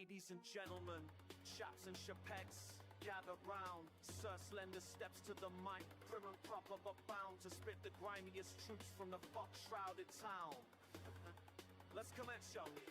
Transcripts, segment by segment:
Ladies and gentlemen, chaps and chapettes, gather round. Sir slender steps to the mic, prim and proper but bound to spit the grimiest truths from the fog-shrouded town. Let's commence, shall we?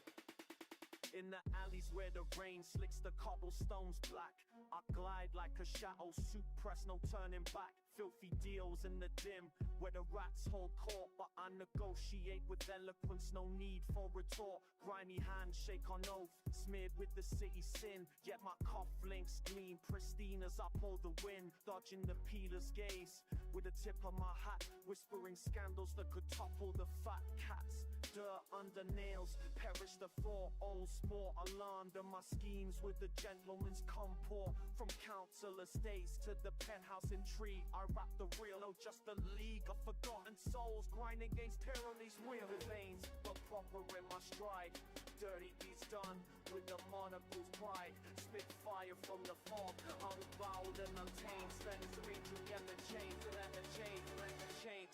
In the alleys where the rain slicks the cobblestones black, I glide like a shadow, suit press, no turning back. Filthy deals in the dim, where the rats hold court, but I negotiate with eloquence, no need for retort. Grimy handshake on oath, smeared with the city sin, yet my cufflinks gleam pristine as I pull the wind, dodging the peeler's gaze with the tip of my hat, whispering scandals that could topple the fat cats. Dirt under nails, perish the four olds, more alarmed than my schemes with the gentleman's comport. From council estates to the penthouse intrigue, I rap the real, no just a league of forgotten souls, grind against tyranny's wheel veins, but proper in my stride. Dirty beats done with the monocle's pride. Spit fire from the fog, unbowed and untamed. Spend his reach to get the chains, let the chains, let the chains.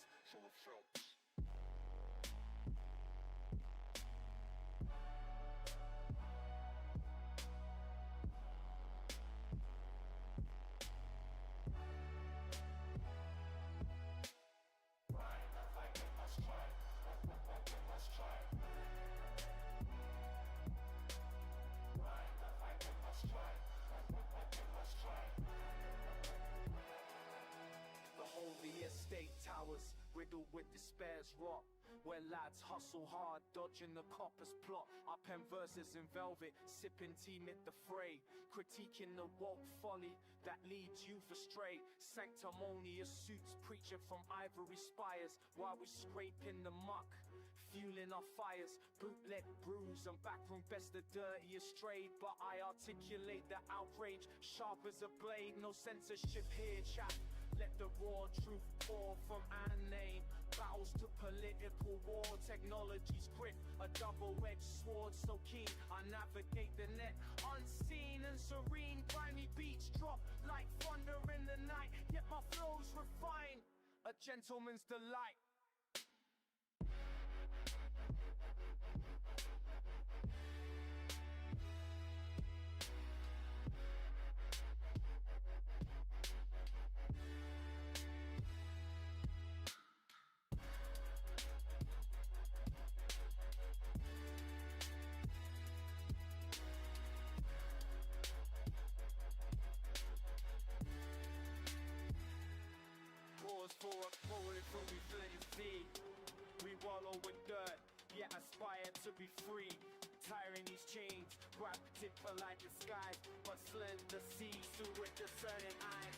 The estate towers, riddled with despair's rot, where lads hustle hard, dodging the copper's plot. I pen verses in velvet, sipping tea mid the fray, critiquing the woke folly that leads youth astray. Sanctimonious suits preaching from ivory spires, while we scraping the muck, fueling our fires. Bootleg brews and backroom best the dirtiest trade, but I articulate the outrage sharp as a blade. No censorship here, chap. Let the raw truth pour from our name. Battles to political war, technology's grip, a double-edged sword so keen. I navigate the net, unseen and serene. Grimy beats drop like thunder in the night, yet my flow's refined, a gentleman's delight. For a forward from we 30 feet. We wallow with dirt, yet aspire to be free. Tiring these chains, grab tip for like the skies, but slender seas through with discerning eyes.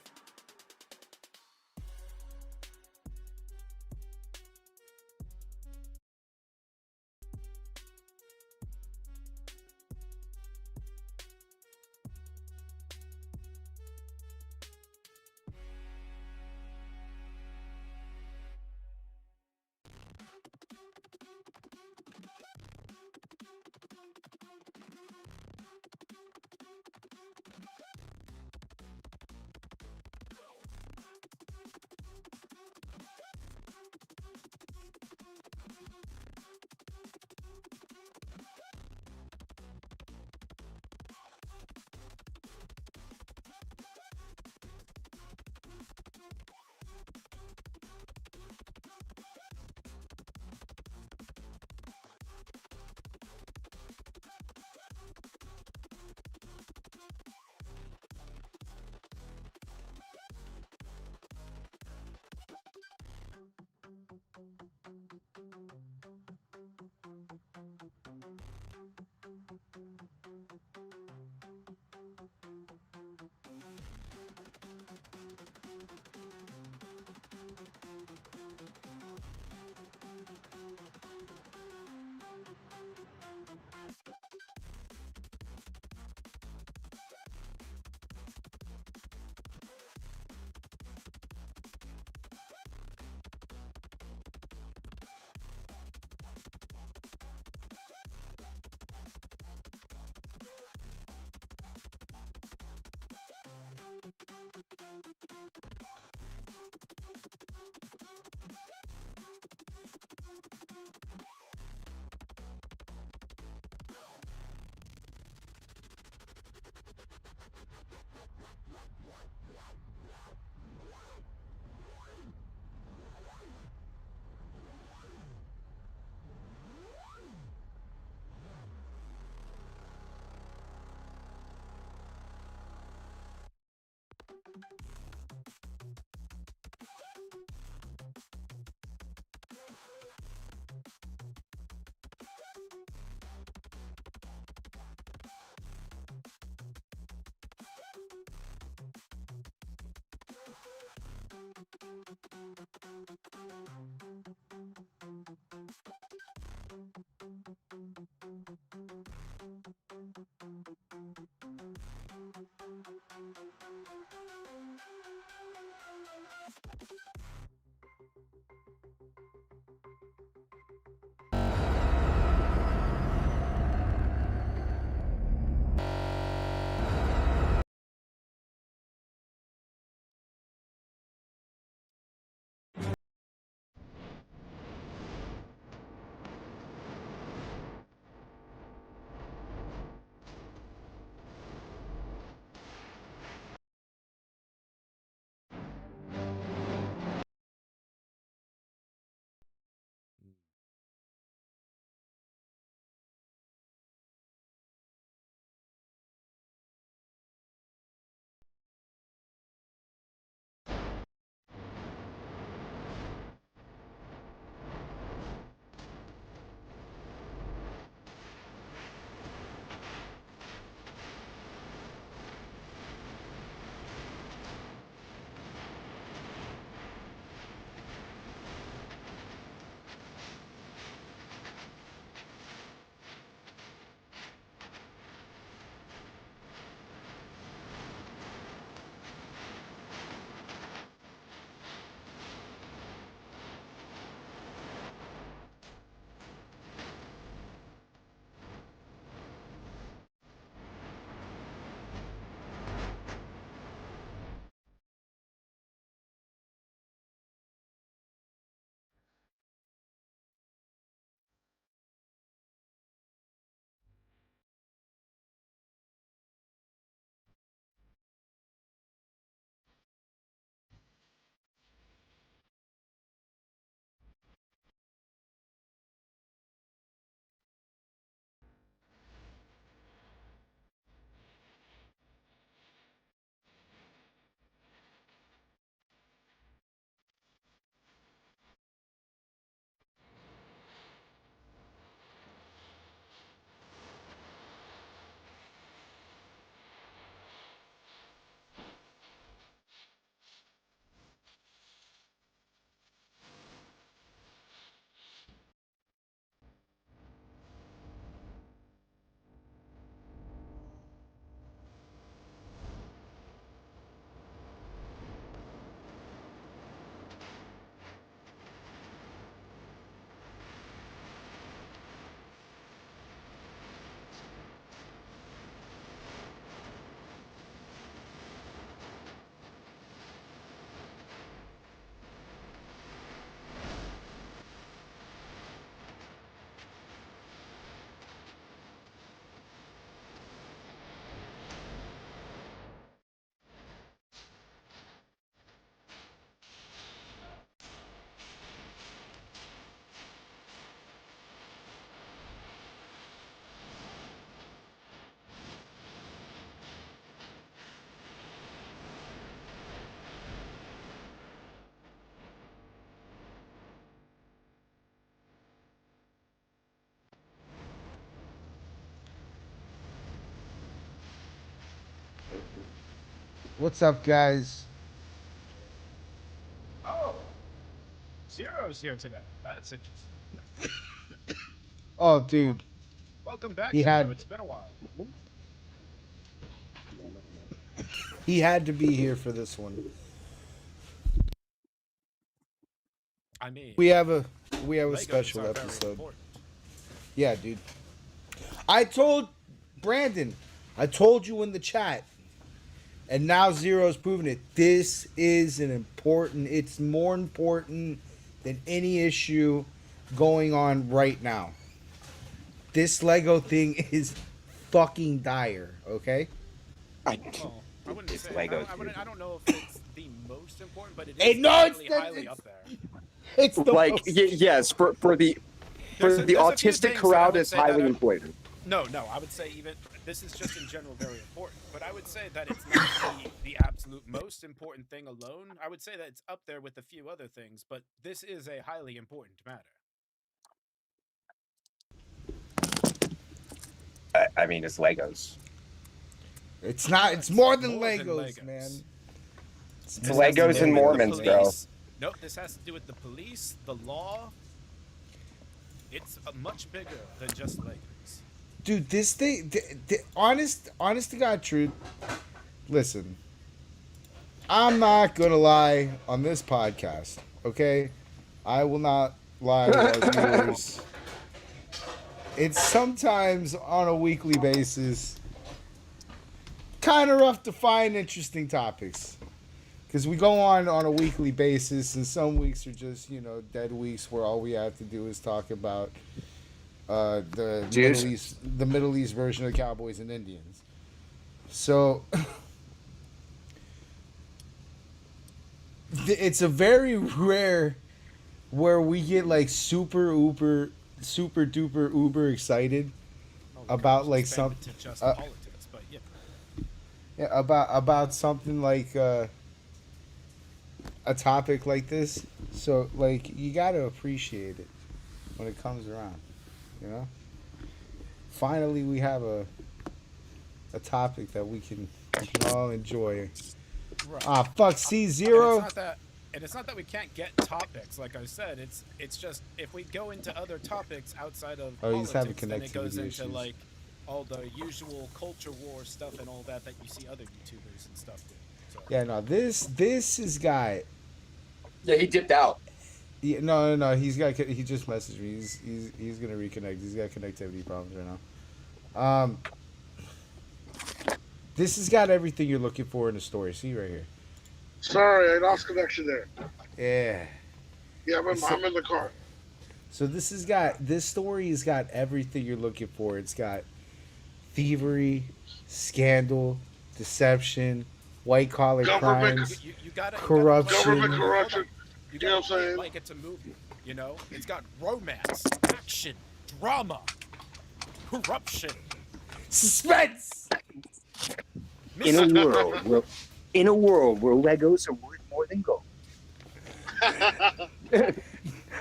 What's up, guys? Oh, Zero's here today. That's interesting. Oh, dude, Welcome back, he Zero. had It's been a while. he had to be here for this one. I mean, We have a Legos special are very episode. important. Yeah, dude. I told Brandon, I told you in the chat, and now Zero's proven it. This is an important. It's more important than any issue going on right now. This Lego thing is fucking dire. Okay. Well, I wouldn't It's say I don't. Legos, I dude. wouldn't. I don't know if it's the most important, but it Hey, is no, definitely highly up there. it's the Like, most. yes, for the There's a few autistic things that I crowd, would it's say that highly are, important. no, I would say even this is just in general very important. But I would say that it's not the absolute most important thing alone. I would say that it's up there with a few other things, but this is a highly important matter. I mean, it's Legos. It's not. It's It's more than more than Legos, Legos. man. It's It's more than Legos and Even the Mormons, bro. police, Nope, this has to do with the police, the law. It's much bigger than just Legos. Dude, this thing, honest to God, truth. Listen, I'm not gonna lie on this podcast. Okay, I will not lie to our viewers. It's sometimes on a weekly basis kind of rough to find interesting topics. Because we go on a weekly basis, and some weeks are just, dead weeks where all we have to do is talk about the Middle East version of Cowboys and Indians. So it's a very rare where we get like super duper uber excited about like something politics, but yeah, about something like a topic like this. So like you got to appreciate it when it comes around, Finally we have a topic that we can all enjoy. Right. Ah, fuck, C0. And it's not that we can't get topics. Like I said, it's just if we go into other topics outside of he's having politics, then it goes connectivity into issues. like all the usual culture war stuff and all that you see other YouTubers and stuff do. So. Yeah, no, this is guy. Yeah, he dipped out. Yeah, no. He just messaged me. He's gonna reconnect. He's got connectivity problems right now. This has got everything you're looking for in the story. See right here. Sorry, I lost connection there. Yeah. Yeah, I'm in the car. So this story has got everything you're looking for. It's got thievery, scandal, deception, white collar crimes, You gotta, corruption. Government corruption. You You know gotta what I'm saying? like it's a movie. It's got romance, action, drama, corruption, suspense. In a world where Legos are worth more than gold.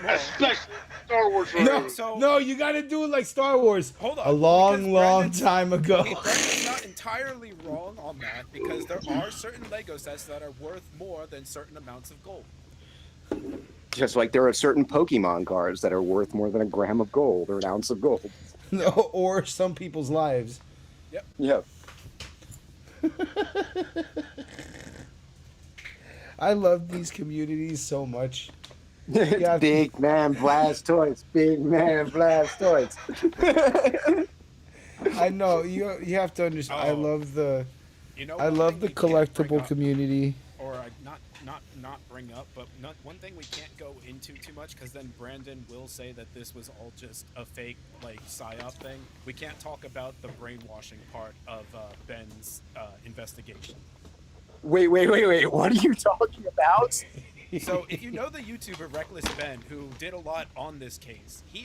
Especially Star Wars. No, you got to do it like Star Wars. Hold on, a long Brandon's- time ago. Brandon's not entirely wrong on that because there are certain Lego sets that are worth more than certain amounts of gold. Just like there are certain Pokemon cards that are worth more than a gram of gold or an ounce of gold. No, or some people's lives. Yep. I love these communities so much. Big man blast toys. Big man blast toys. I know you have to understand. I love the I one love thing the we can't bring collectible up, community. Or not bring up, but one thing we can't go into too much because then Brandon will say that this was all just a fake like psyop thing. We can't talk about the brainwashing part of Ben's investigation. Wait. What are you talking about? So if you know the YouTuber Reckless Ben, who did a lot on this case, he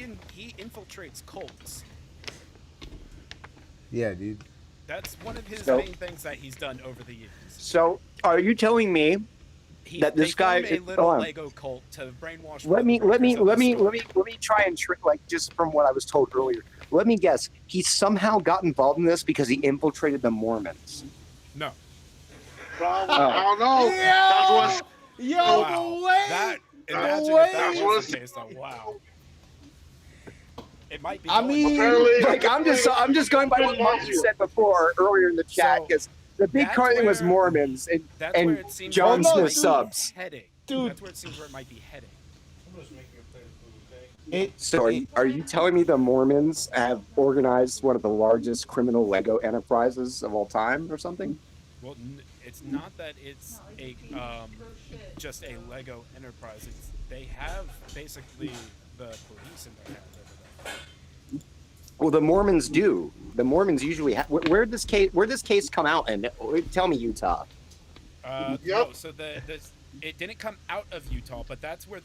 infiltrates cults. Yeah, dude. That's one of his So- main things that he's done over the years. So, are you telling me that this guy? They formed a little hold on. Lego cult to brainwash. Let me workers try and trick, like, just from what I was told earlier. Let me guess. He somehow got involved in this because he infiltrated the Mormons. No. I don't know. That's what's Yo, Wow. the way. That imagine way. if that That's was what the case. Though. Wow. It might be. I going- mean, apparently. Like, I'm just going by what Mark said before earlier in the chat, So, because the big that's car thing was where- Mormons that's where and it seems John Hold on, Smith dude. subs. heading. Dude. That's where it seems where it might be heading. So are you telling me the Mormons have organized one of the largest criminal Lego enterprises of all time or something? Well, it's not that it's a just a Lego enterprise. They have basically the police in their hands over there. Well, the Mormons do. The Mormons usually where did this case come out in? Tell me, Utah. Yep. No, so it didn't come out of Utah, but that's where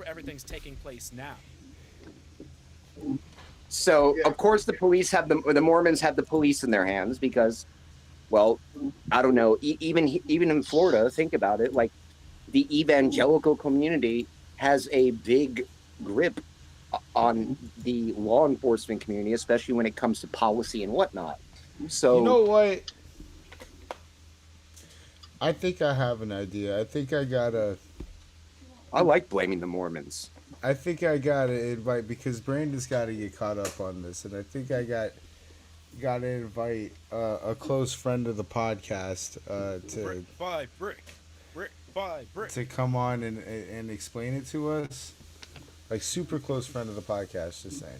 everything's taking place now. So Yeah. of course the Mormons have the police in their hands because, well, I don't know. Even in Florida, think about it. Like the evangelical community has a big grip on the law enforcement community, especially when it comes to policy and whatnot. So you know what? I think I have an idea. I think I got I like blaming the Mormons. I think I got an invite because Brandon's got to get caught up on this, and I think I got to invite a close friend of the podcast Brick by brick, brick by brick, to come on and explain it to us. Like super close friend of the podcast, just saying.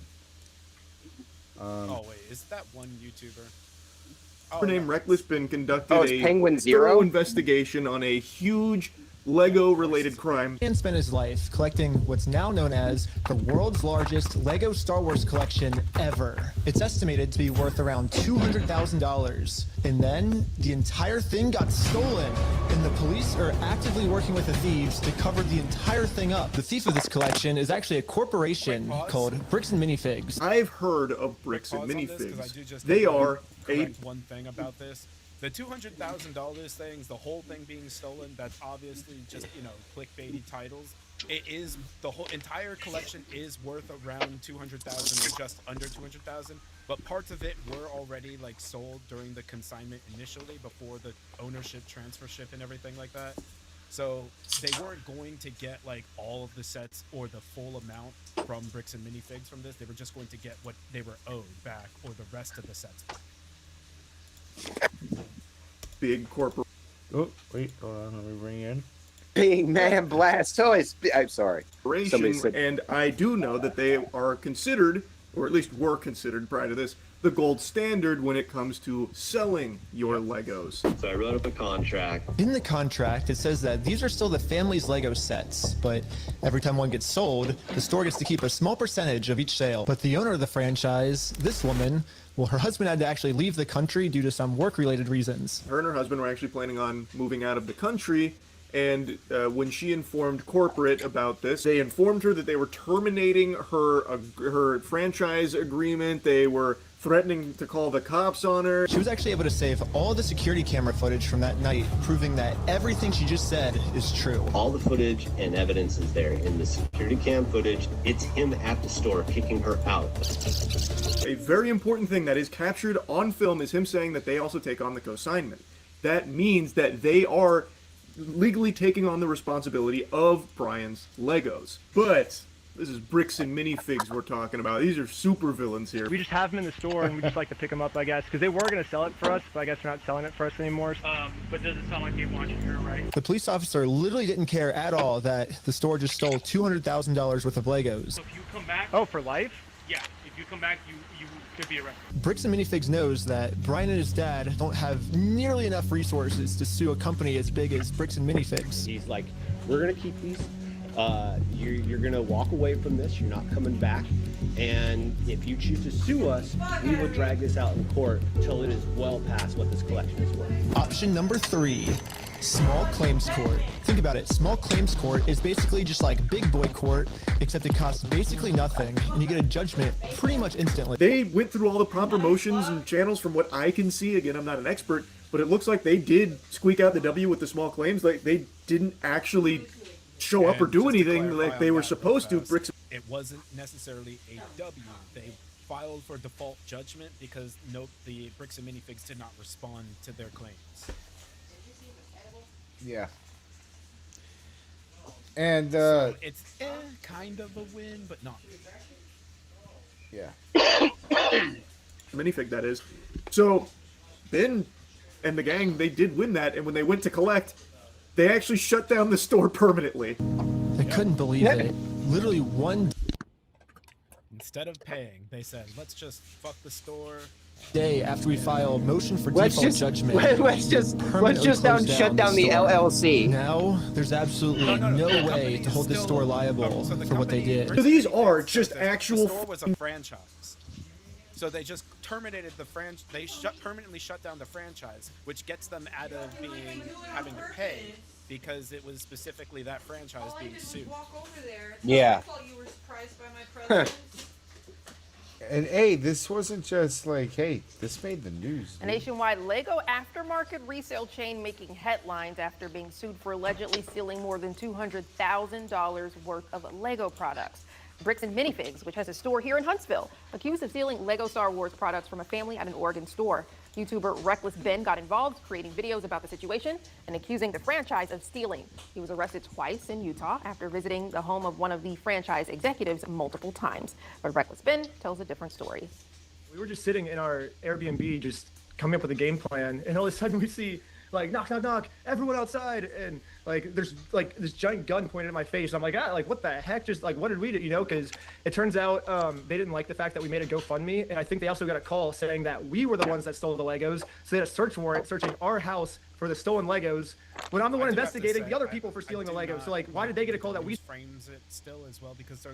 Oh wait, is that one YouTuber? Her name Reckless been conducted Oh, it's Penguin a Zero? thorough investigation on a huge Lego-related crime. And spent his life collecting what's now known as the world's largest Lego Star Wars collection ever. It's estimated to be worth around $200,000. And then the entire thing got stolen, and the police are actively working with the thieves to cover the entire thing up. The thief of this collection is actually a corporation called Bricks and Minifigs. I've heard of Bricks and Pause on this, 'cause I do Minifigs. just They need to are correct one thing about this. The $200,000 things, the whole thing being stolen, that's obviously just, clickbaity titles. It is, the whole entire collection is worth around 200,000 or just under 200,000, but parts of it were already like sold during the consignment initially before the ownership, transfership and everything like that. So they weren't going to get like all of the sets or the full amount from Bricks and Minifigs from this. They were just going to get what they were owed back or the rest of the sets back. Big corporate. Oh wait, hold on, let me bring in. Big man blast. I'm sorry. Somebody said, And I do know that they are considered, or at least were considered prior to this, the gold standard when it comes to selling your Legos. So I wrote up a contract. In the contract, it says that these are still the family's Lego sets, but every time one gets sold, the store gets to keep a small percentage of each sale. But the owner of the franchise, this woman, well, her husband had to actually leave the country due to some work-related reasons. Her and her husband were actually planning on moving out of the country, and when she informed corporate about this, they informed her that they were terminating her franchise agreement. They were threatening to call the cops on her. She was actually able to save all the security camera footage from that night, proving that everything she just said is true. All the footage and evidence is there in the security cam footage. It's him at the store kicking her out. A very important thing that is captured on film is him saying that they also take on the consignment. That means that they are legally taking on the responsibility of Brian's Legos. But this is Bricks and Minifigs we're talking about. These are super villains here. We just have them in the store and we just like to pick them up, I guess, because they were going to sell it for us, but I guess they're not selling it for us anymore. But does it sound like they want you here, right? The police officer literally didn't care at all that the store just stole $200,000 worth of Legos. So if you come back... Oh, for life? Yeah, if you come back, you could be arrested. Bricks and Minifigs knows that Brian and his dad don't have nearly enough resources to sue a company as big as Bricks and Minifigs. He's like, we're going to keep these. You're going to walk away from this. You're not coming back. And if you choose to sue us, we will drag this out in court till it is well past what this collection is worth. Option number 3, small claims court. Think about it. Small claims court is basically just like big boy court, except it costs basically nothing, and you get a judgment pretty much instantly. They went through all the proper motions and channels from what I can see. Again, I'm not an expert, but it looks like they did squeak out the W with the small claims. Like they didn't actually show up or do anything like they were supposed to. Bricks. It wasn't necessarily a W. They filed for default judgment because the Bricks and Minifigs did not respond to their claims. Yeah. And so it's kind of a win, but not. Yeah. Minifig, that is. So Ben and the gang, they did win that, and when they went to collect, they actually shut down the store permanently. I couldn't believe it. Literally one Instead of paying, they said, let's just fuck the store. day after we file motion for default judgment. Let's just shut down the LLC. Now, there's absolutely no way to hold the store liable for what they did. So these are just actual... The store was a franchise. So they just terminated the franchise. They permanently shut down the franchise, which gets them out of having to pay because it was specifically that franchise being sued. Yeah. And hey, this wasn't just like, hey, this made the news. A nationwide Lego aftermarket resale chain making headlines after being sued for allegedly stealing more than $200,000 worth of Lego products. Bricks and Minifigs, which has a store here in Huntsville, accused of stealing Lego Star Wars products from a family at an Oregon store. YouTuber Reckless Ben got involved, creating videos about the situation and accusing the franchise of stealing. He was arrested twice in Utah after visiting the home of one of the franchise executives multiple times. But Reckless Ben tells a different story. We were just sitting in our Airbnb, just coming up with a game plan, and all of a sudden we see, like, knock, knock, knock, everyone outside, and like there's like this giant gun pointed at my face. I'm like, like what the heck? Just like, what did we do? You know, because it turns out they didn't like the fact that we made a GoFundMe, and I think they also got a call saying that we were the ones that stole the Legos. So they had a search warrant searching our house for the stolen Legos, when I'm the one investigating the other people for stealing the Legos. So like, why did they get a call that we frames it still as well? Because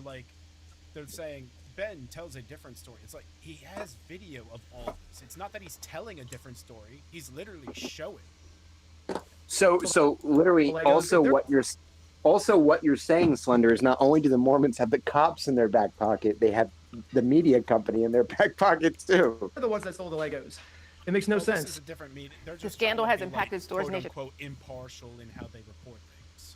they're saying Ben tells a different story. It's like he has video of all this. It's not that he's telling a different story. He's literally showing. So literally, also what you're saying, Slender, is not only do the Mormons have the cops in their back pocket, they have the media company in their back pockets too. They're the ones that stole the Legos. It makes no sense. This is a different media. They're The just scandal trying has to be, impacted like, stores quote, nation- unquote, impartial in how they report things.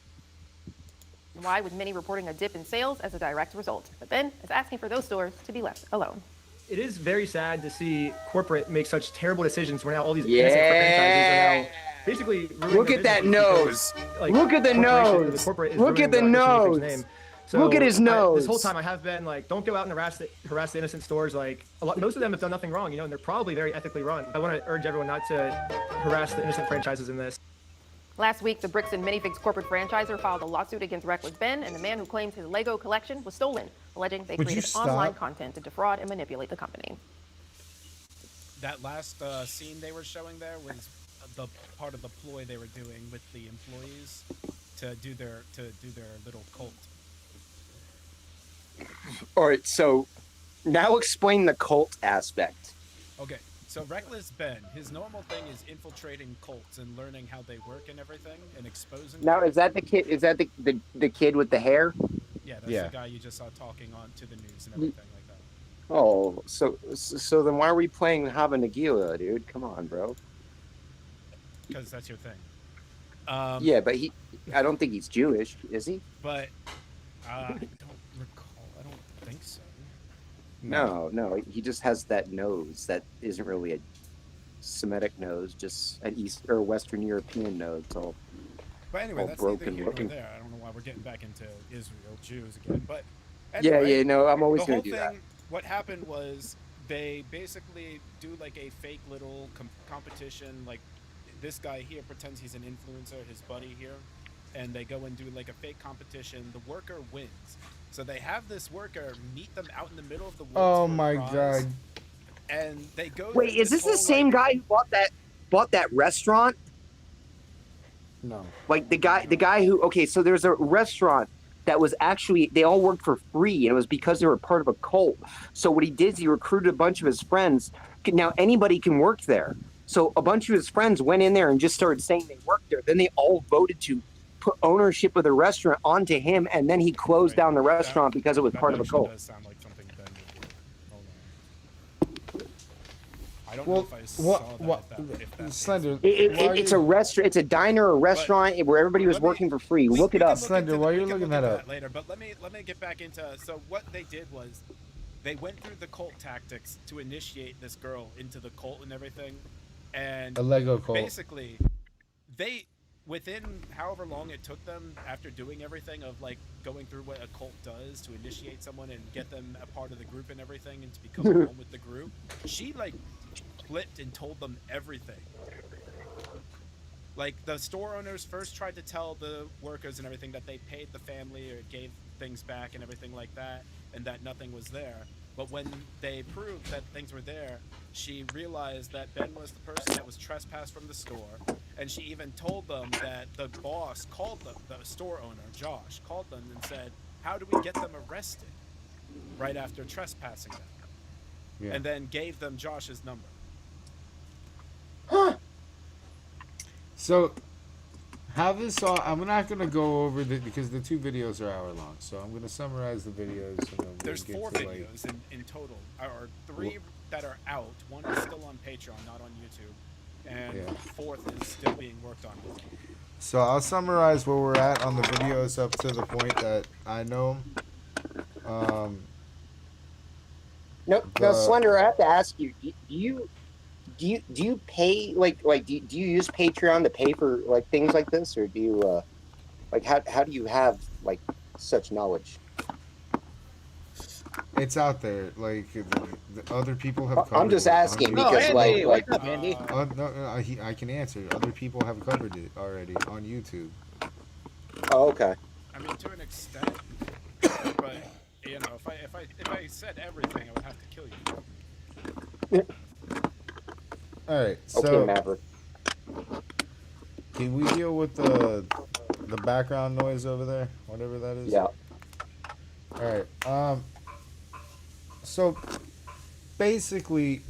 Why, with many reporting a dip in sales as a direct result. But Ben is asking for those stores to be left alone. It is very sad to see corporate make such terrible decisions where now all these innocent franchises are now basically ruining Look their at that businesses nose. because, like, Look at the corporation- nose. the corporate is Look at the ruining Disney nose. name. So Look at his nose. This whole time I have been like, don't go out and harass the innocent stores. Like, most of them have done nothing wrong, you know, and they're probably very ethically run. I want to urge everyone not to harass the innocent franchises in this. Last week, the Bricks and Minifigs corporate franchisor filed a lawsuit against Reckless Ben and the man who claims his Lego collection was stolen, alleging they Would you created stop? online content to defraud and manipulate the company. That last scene they were showing there was the part of the ploy they were doing with the employees to do their little cult. All right, so now explain the cult aspect. Okay, so Reckless Ben, his normal thing is infiltrating cults and learning how they work and everything and exposing Now, them. is that the kid? Is that the kid with the hair? Yeah, that's the guy you just saw talking on to the news and everything like that. Oh, so then why are we playing Hava Nagila, dude? Come on, bro. Because that's your thing. Yeah, but I don't think he's Jewish, is he? But I don't recall. I don't think so. No, he just has that nose that isn't really a Semitic nose, just an East or Western European nose. All, But anyway, all that's neither broken here nor looking. there. I don't know why we're getting back into Israel, Jews again. But Yeah, anyway, no, I'm always the gonna whole do thing, that. What happened was they basically do like a fake little competition. Like this guy here pretends he's an influencer, his buddy here, and they go and do like a fake competition. The worker wins. So they have this worker meet them out in the middle of the woods. Oh for a my prize, god. And they go. Wait, through is this the whole, same like, guy who bought that restaurant? No. Like the guy who, okay, so there's a restaurant that was actually, they all worked for free, and it was because they were part of a cult. So what he did is he recruited a bunch of his friends. Now anybody can work there. So a bunch of his friends went in there and just started saying they worked there. Then they all voted to put ownership of the restaurant onto him, and then he closed down the restaurant because it was part of a cult. Does sound like something Ben would do. Hold on. I don't know if I saw that. If that Slender. It's a restaurant. It's a diner or restaurant where everybody was working for free. Look it up. Slender, while you're looking that up. Later, but let me get back into. So what they did was, they went through the cult tactics to initiate this girl into the cult and everything, and A Lego cult. Basically, they within however long it took them after doing everything of like going through what a cult does to initiate someone and get them a part of the group and everything and to become one with the group, she like flipped and told them everything. Like the store owners first tried to tell the workers and everything that they paid the family or gave things back and everything like that, and that nothing was there. But when they proved that things were there, she realized that Ben was the person that was trespassed from the store, and she even told them that the boss called them, the store owner, Josh, called them and said, how do we get them arrested right after trespassing them? Yeah. And then gave them Josh's number. So, have this all. I'm not gonna go over the because the two videos are hour long. So I'm gonna summarize the videos. And then we'll There's get 4 to, videos in total, or 3 that are out. 1 is still on Patreon, not on YouTube, and Yeah. 4th is still being worked on. So I'll summarize where we're at on the videos up to the point that I know. No, Slender. I have to ask you: do you pay do you use Patreon to pay for like things like this, or do you like how do you have like such knowledge? It's out there. Like the other people have covered. I'm just it on asking YouTube. because Andy, like what's up, Andy? I can answer. Other people have covered it already on YouTube. oh, okay. I mean, to an extent, but you know, if I said everything, I would have to kill you. All right. Okay, So Maverick. can we deal with the background noise over there, whatever that is? Yeah. All right. So basically,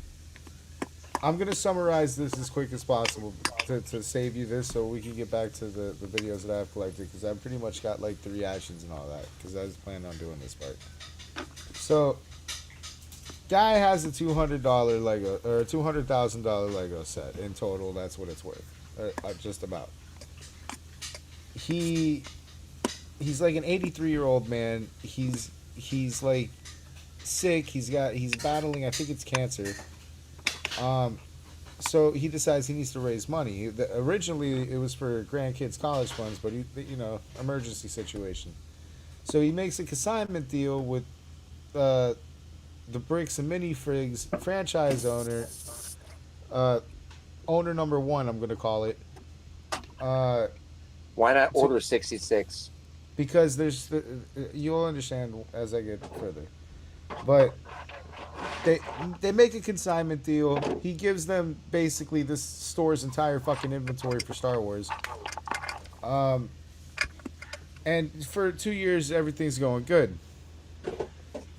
I'm gonna summarize this as quick as possible to save you this, so we can get back to the videos that I've collected, because I've pretty much got like the reactions and all that, because I was planning on doing this part. So, guy has a $200 Lego or $200,000 Lego set in total. That's what it's worth, just about. He's like an 83-year-old man. He's like sick. He's battling, I think it's cancer. So he decides he needs to raise money. Originally it was for grandkids' college funds, but emergency situation. So he makes a consignment deal with the Bricks and Minifigs franchise owner, owner number one, I'm gonna call it. Why not Order 66? Because you'll understand as I get further. But they make a consignment deal. He gives them basically this store's entire fucking inventory for Star Wars. And for 2 years everything's going good.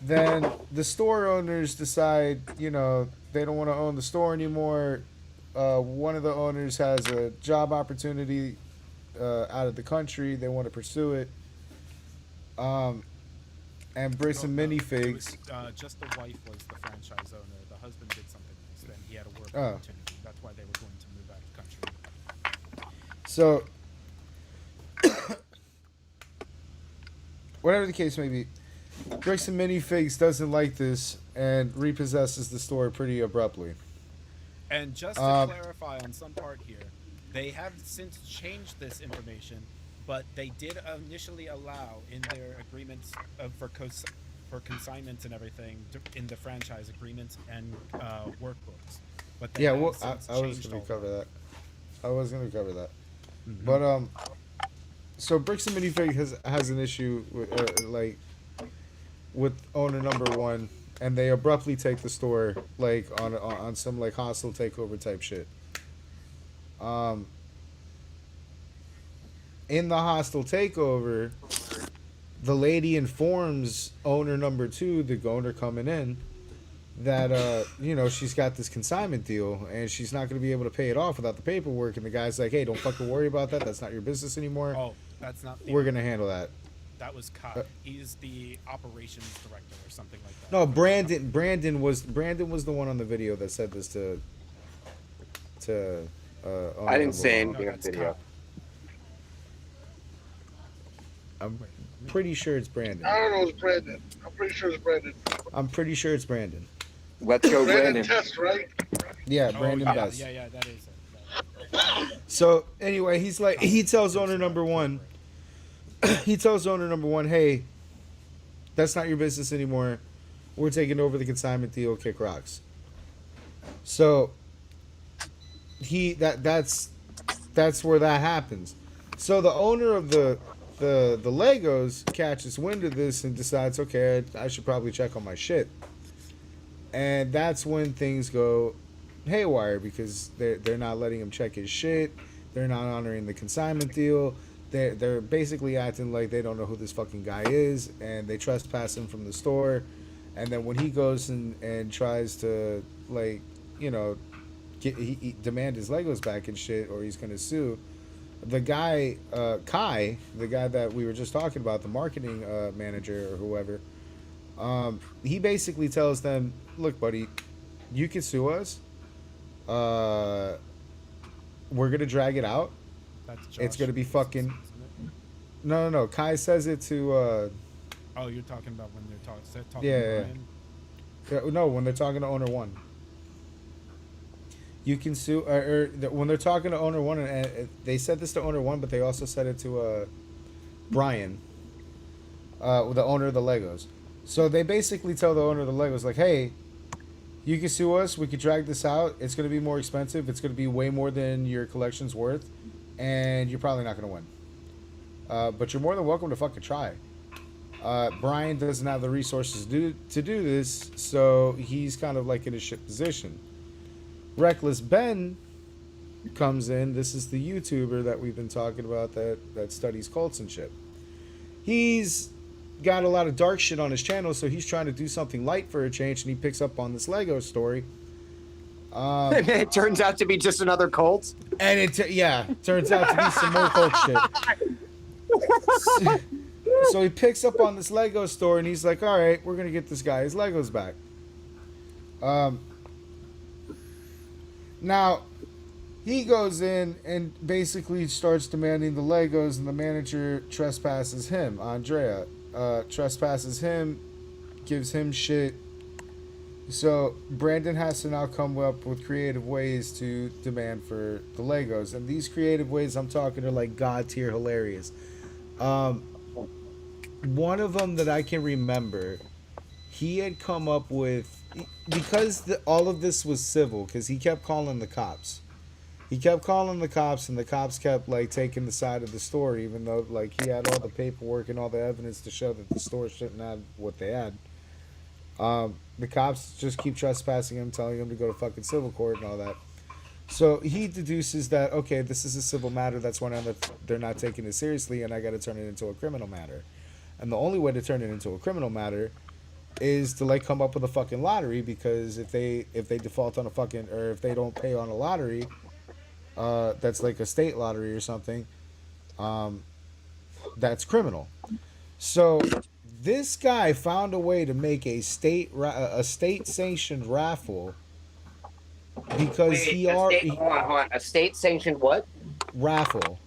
Then the store owners decide, they don't want to own the store anymore. One of the owners has a job opportunity out of the country. They want to pursue it. And Bricks and Minifigs. Just the wife was the franchise owner. The husband did something else. Then he had a work opportunity. That's why they were going to move out of the country. So, whatever the case may be, Bricks and Minifigs doesn't like this and repossesses the store pretty abruptly. And just to clarify on some part here, they have since changed this information, but they did initially allow in their agreements for consignments and everything in the franchise agreements and workbooks. But they Yeah, have well, since I was changed going to all cover that. I was going to cover that. Mhm. But so Bricks and Minifig has an issue with owner number one, and they abruptly take the store like on some like hostile takeover type shit. In the hostile takeover, the lady informs owner number two, the owner coming in, that she's got this consignment deal and she's not going to be able to pay it off without the paperwork. And the guy's like, "Hey, don't fucking worry about that. That's not your business anymore. Oh, that's not. We're going to handle that." That was Kai. He's the operations director or something like that. No, Brandon was the one on the video that said this to. I didn't say anything on video. I'm pretty sure it's Brandon. I don't know, it's Brandon. I'm pretty sure it's Brandon. I'm pretty sure it's Brandon. Let's go, Brandon. Test, right? Yeah, Brandon Best. Yeah, that is it. So anyway, he tells owner number one. He tells owner number one, "Hey, that's not your business anymore. We're taking over the consignment deal. Kick rocks." So that's where that happens. So the owner of the Legos catches wind of this and decides, okay, I should probably check on my shit. And that's when things go haywire, because they're not letting him check his shit. They're not honoring the consignment deal. They're basically acting like they don't know who this fucking guy is, and they trespass him from the store. And then when he goes and tries to demand his Legos back and shit, or he's gonna sue, the guy Kai, the guy that we were just talking about, the marketing manager or whoever, he basically tells them, "Look, buddy, you can sue us. We're gonna drag it out. It's gonna be fucking." No. Kai says it to Oh, you're talking about when they're talking Yeah, to yeah. Brian? Yeah, no, when they're talking to owner one. You can sue, when they're talking to owner one, and they said this to owner one, but they also said it to Brian, the owner of the Legos. So they basically tell the owner of the Legos, like, hey, you can sue us. We could drag this out. It's going to be more expensive. It's going to be way more than your collection's worth, and you're probably not going to win. But you're more than welcome to fucking try. Brian doesn't have the resources to do this, so he's kind of like in a shit position. Reckless Ben comes in. This is the YouTuber that we've been talking about that studies cults and shit. He's got a lot of dark shit on his channel, so he's trying to do something light for a change, and he picks up on this Lego story. It turns out to be just another cult. And it turns out to be some more cult shit. So he picks up on this Lego store, and he's like, all right, we're going to get this guy his Legos back. Now, he goes in and basically starts demanding the Legos, and the manager trespasses him, Andrea. Trespasses him, gives him shit. So Brandon has to now come up with creative ways to demand for the Legos. And these creative ways I'm talking are like God tier hilarious. One of them that I can remember, he had come up with, because all of this was civil, because he kept calling the cops. He kept calling the cops, and the cops kept like taking the side of the store, even though like he had all the paperwork and all the evidence to show that the store shouldn't have what they had. The cops just keep trespassing him, telling him to go to fucking civil court and all that. So he deduces that, okay, this is a civil matter, that's why they're not taking it seriously, and I got to turn it into a criminal matter. And the only way to turn it into a criminal matter is to like come up with a fucking lottery, because if they default on a fucking, or if they don't pay on a lottery, that's like a state lottery or something, that's criminal. So this guy found a way to make a state sanctioned raffle, because hold on. A state sanctioned what? Raffle.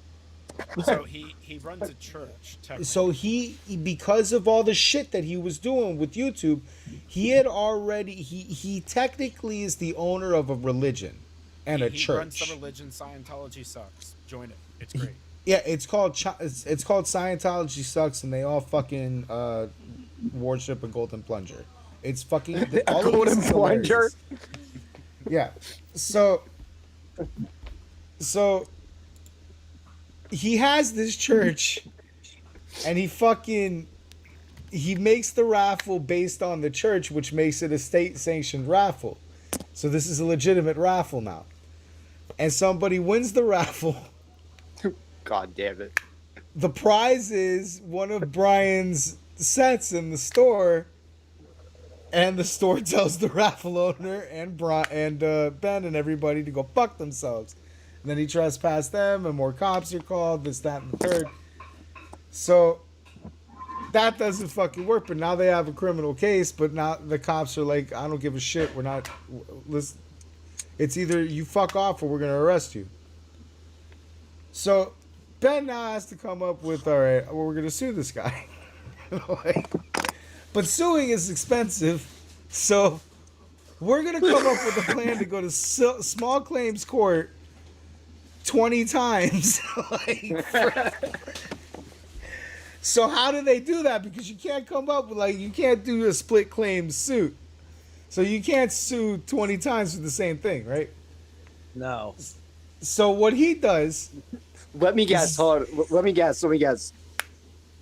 So he runs a church. So he, because of all the shit that he was doing with YouTube, he had already, he technically is the owner of a religion and a church. He runs the religion. Scientology sucks. Join it. It's great. Yeah, it's called Scientology sucks, and they all fucking worship a golden plunger. It's fucking all golden plunger. Yeah, so he has this church, and he makes the raffle based on the church, which makes it a state sanctioned raffle. So this is a legitimate raffle now, and somebody wins the raffle. God damn it. The prize is one of Brian's sets in the store, and the store tells the raffle owner and Ben and everybody to go fuck themselves. And then he trespassed them, and more cops are called, this, that, and the third. So that doesn't fucking work, but now they have a criminal case, but now the cops are like, I don't give a shit, it's either you fuck off or we're going to arrest you. So Ben now has to come up with, all right, well, we're going to sue this guy. But suing is expensive, so we're going to come up with a plan to go to small claims court 20 times. So how do they do that? Because you can't come up with, you can't do a split claim suit. So you can't sue 20 times for the same thing, right? No. So what he does... Let me guess.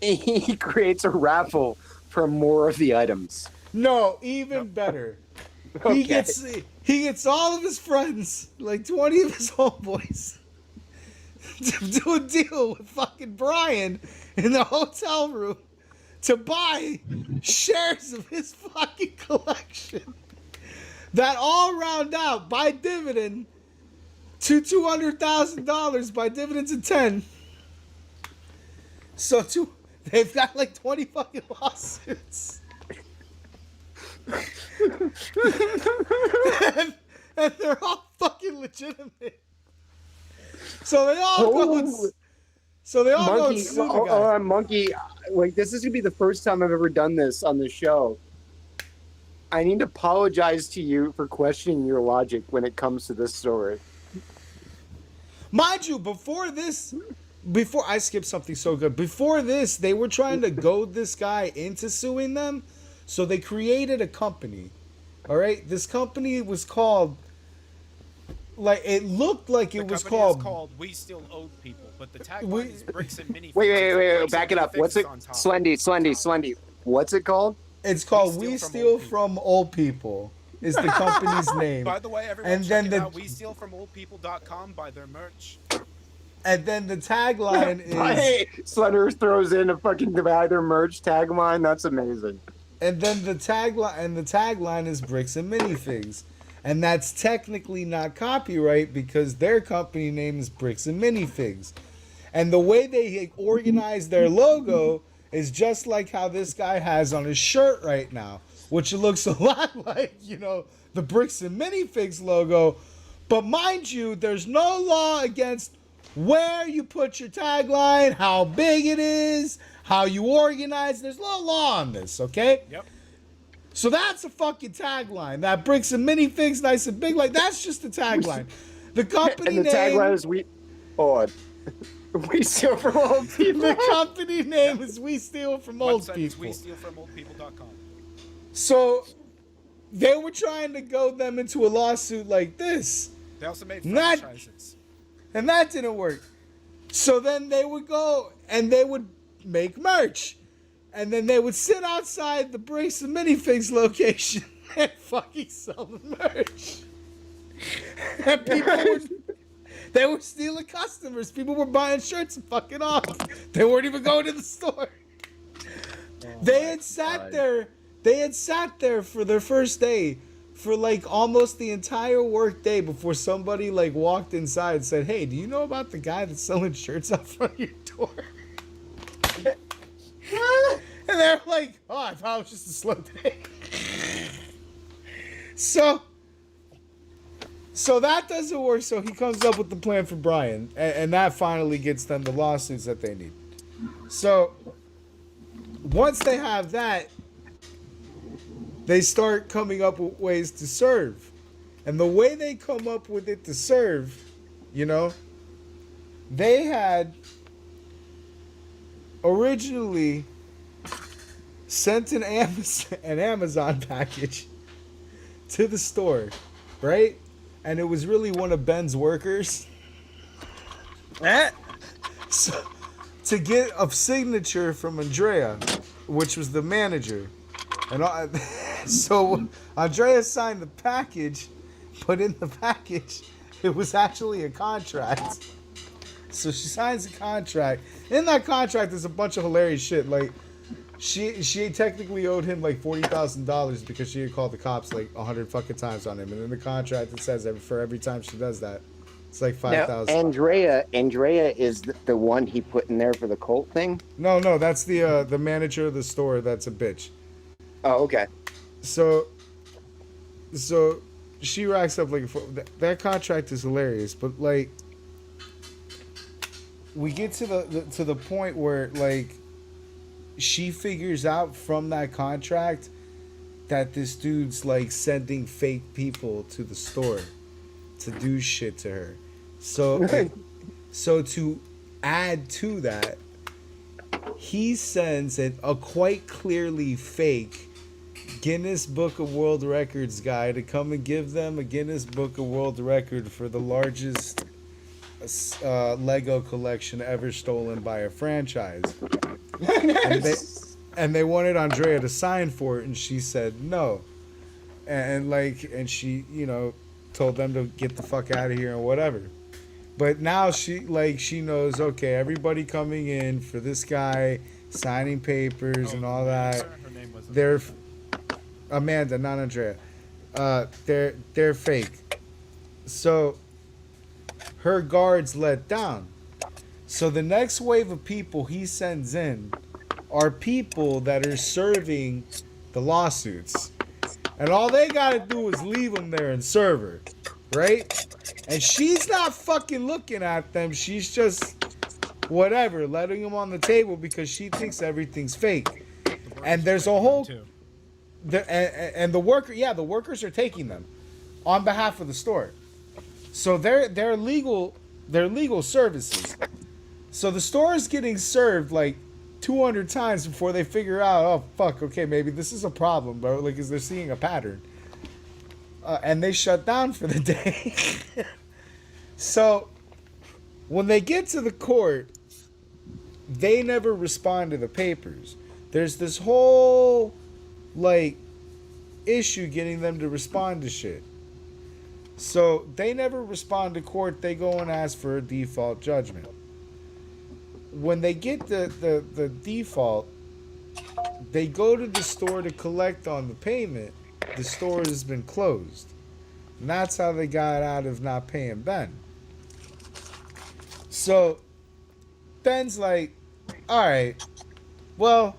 He creates a raffle for more of the items. No, even better. Okay. He gets all of his friends, like 20 of his homeboys, to do a deal with fucking Brian in the hotel room to buy shares of his fucking collection that all round out by dividend to $200,000 by dividends of 10. So they've got like 20 fucking lawsuits. and they're all fucking legitimate. So they all go and sue the guy. Monkey, like this is gonna be the first time I've ever done this on the show. I need to apologize to you for questioning your logic when it comes to this story. Mind you, before I skipped something so good. Before this, they were trying to goad this guy into suing them, so they created a company. All right, this company was called. Like it looked like it was called. We Steal Old People, but the tagline is Bricks and Minifigs. Wait, back it up. What's it? Slendy. What's it called? It's called We Steal from Old People. Is the company's name. By the way, everyone check it out. WeStealFromOldPeople.com. Buy their merch. And then the tagline is. Hey, Slender throws in a fucking buy their merch tagline. That's amazing. And then the tagline is Bricks and Minifigs. And that's technically not copyright because their company name is Bricks and Minifigs. And the way they organize their logo is just like how this guy has on his shirt right now, which looks a lot like, the Bricks and Minifigs logo. But mind you, there's no law against where you put your tagline, how big it is, how you organize. There's no law on this, okay? Yep. So that's a fucking tagline. That Bricks and Minifigs, nice and big, like that's just the tagline. The company and the name. tagline is We Steal from Old People. The company name is We Steal from Old People. Is WeStealFromOldPeople.com. So they were trying to goad them into a lawsuit like this. They also made franchises. And that didn't work. So then they would go and they would make merch. And then they would sit outside the Bricks and Minifigs location and fucking sell the merch. And they were stealing customers. People were buying shirts and fucking off. They weren't even going to the store. They had sat there for their first day for like almost the entire work day before somebody like walked inside and said, "Hey, do you know about the guy that's selling shirts out front of your door?" And they're like, "Oh, I thought it was just a slow day." So that doesn't work. So he comes up with the plan for Brian, and that finally gets them the lawsuits that they need. So once they have that, they start coming up with ways to serve. And the way they come up with it to serve, they had originally sent an Amazon package to the store, right? And it was really one of Ben's workers. So, to get a signature from Andrea, which was the manager. And so Andrea signed the package, but in the package, it was actually a contract. So she signs a contract. In that contract, there's a bunch of hilarious shit. Like, she technically owed him like $40,000 because she had called the cops like 100 fucking times on him. And in the contract, it says for every time she does that, it's like $5,000. Andrea is the one he put in there for the cult thing? No, that's the manager of the store that's a bitch. Oh, okay. So she racks up like that contract is hilarious, but like we get to the point where like she figures out from that contract that this dude's like sending fake people to the store to do shit to her. So to add to that, he sends a quite clearly fake Guinness Book of World Records guy to come and give them a Guinness Book of World Record for the largest Lego collection ever stolen by a franchise. And they wanted Andrea to sign for it, and she said no. And she, told them to get the fuck out of here and whatever. But now she knows, okay, everybody coming in for this guy signing papers and all that. Her name was They're Amanda, not Andrea. They're fake. So her guards let down. So the next wave of people he sends in are people that are serving the lawsuits. And all they gotta do is leave them there and serve her, right? And she's not fucking looking at them. She's just whatever, letting them on the table because she thinks everything's fake. And there's a whole, and the workers are taking them on behalf of the store. So they're legal services. So the store is getting served like 200 times before they figure out, oh fuck, okay, maybe this is a problem, bro. Like, is they're seeing a pattern, and they shut down for the day. So when they get to the court, they never respond to the papers. There's this whole like issue getting them to respond to shit. So they never respond to court. They go and ask for a default judgment. When they get the default, they go to the store to collect on the payment. The store has been closed. And that's how they got out of not paying Ben. So Ben's like, all right, well,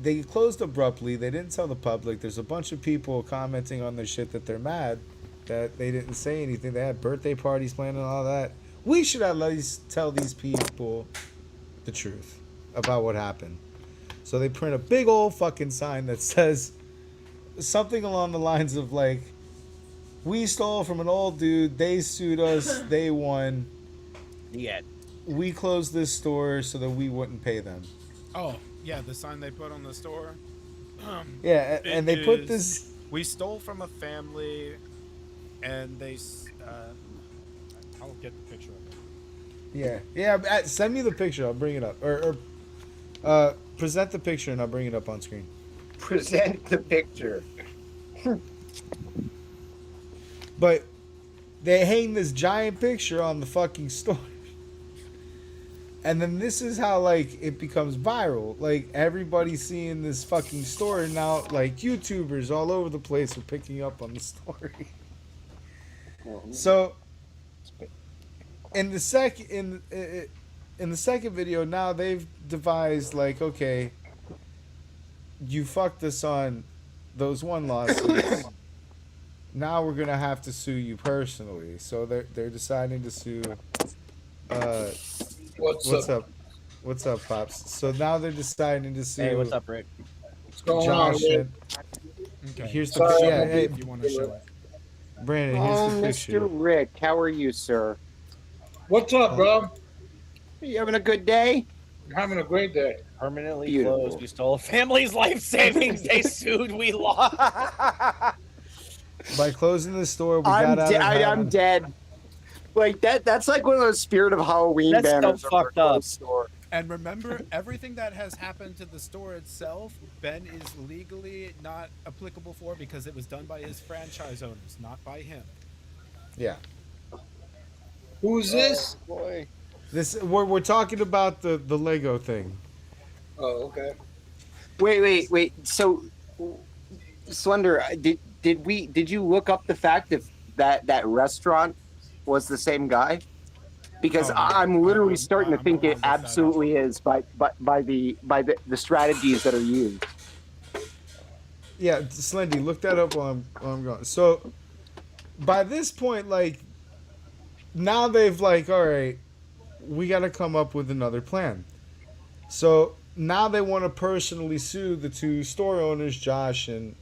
they closed abruptly. They didn't tell the public. There's a bunch of people commenting on their shit that they're mad that they didn't say anything. They had birthday parties planned and all that. We should at least tell these people the truth about what happened. So they print a big old fucking sign that says something along the lines of like, we stole from an old dude, they sued us, they won. Yeah. We closed this store so that we wouldn't pay them. Oh, yeah, the sign they put on the store. Yeah, and they put this... We stole from a family, and they... I'll get the picture of it. Yeah, send me the picture, I'll bring it up. Or present the picture and I'll bring it up on screen. Present the picture. But they hang this giant picture on the fucking store. And then this is how, like, it becomes viral. Like, everybody's seeing this fucking story now. Like, YouTubers all over the place are picking up on the story. So, in the second video, now they've devised, like, okay, you fucked us on those one lawsuits. Now we're gonna have to sue you personally. So they're deciding to sue. What's up? What's up, Pops? So now they're deciding to sue. Hey, what's up, Rick? What's going Josh on, and, Okay. Here's the Sorry, yeah. Hey, If you want to show it. Brandon, here's the picture. Mr. Rick, how are you, sir? What's up, bro? Are you having a good day? I'm having a great day. Permanently Beautiful. closed. We stole a family's life savings. They sued. We lost. By closing the store, we got out of I'm dead. Like that's like one of those Spirit of Halloween That's so banners. over fucked a up. closed store. And remember, everything that has happened to the store itself, Ben is legally not applicable for because it was done by his franchise owners, not by him. Yeah. Who's this? Boy. This we're talking about the Lego thing. Oh, okay. Wait. So, Slender, did you look up the fact if that restaurant was the same guy? Because I'm literally starting to think it absolutely is by the strategies that are used. Yeah, Slendy, look that up while I'm going. So, by this point, like, now they've like, all right, we got to come up with another plan. So now they want to personally sue the two store owners, Josh and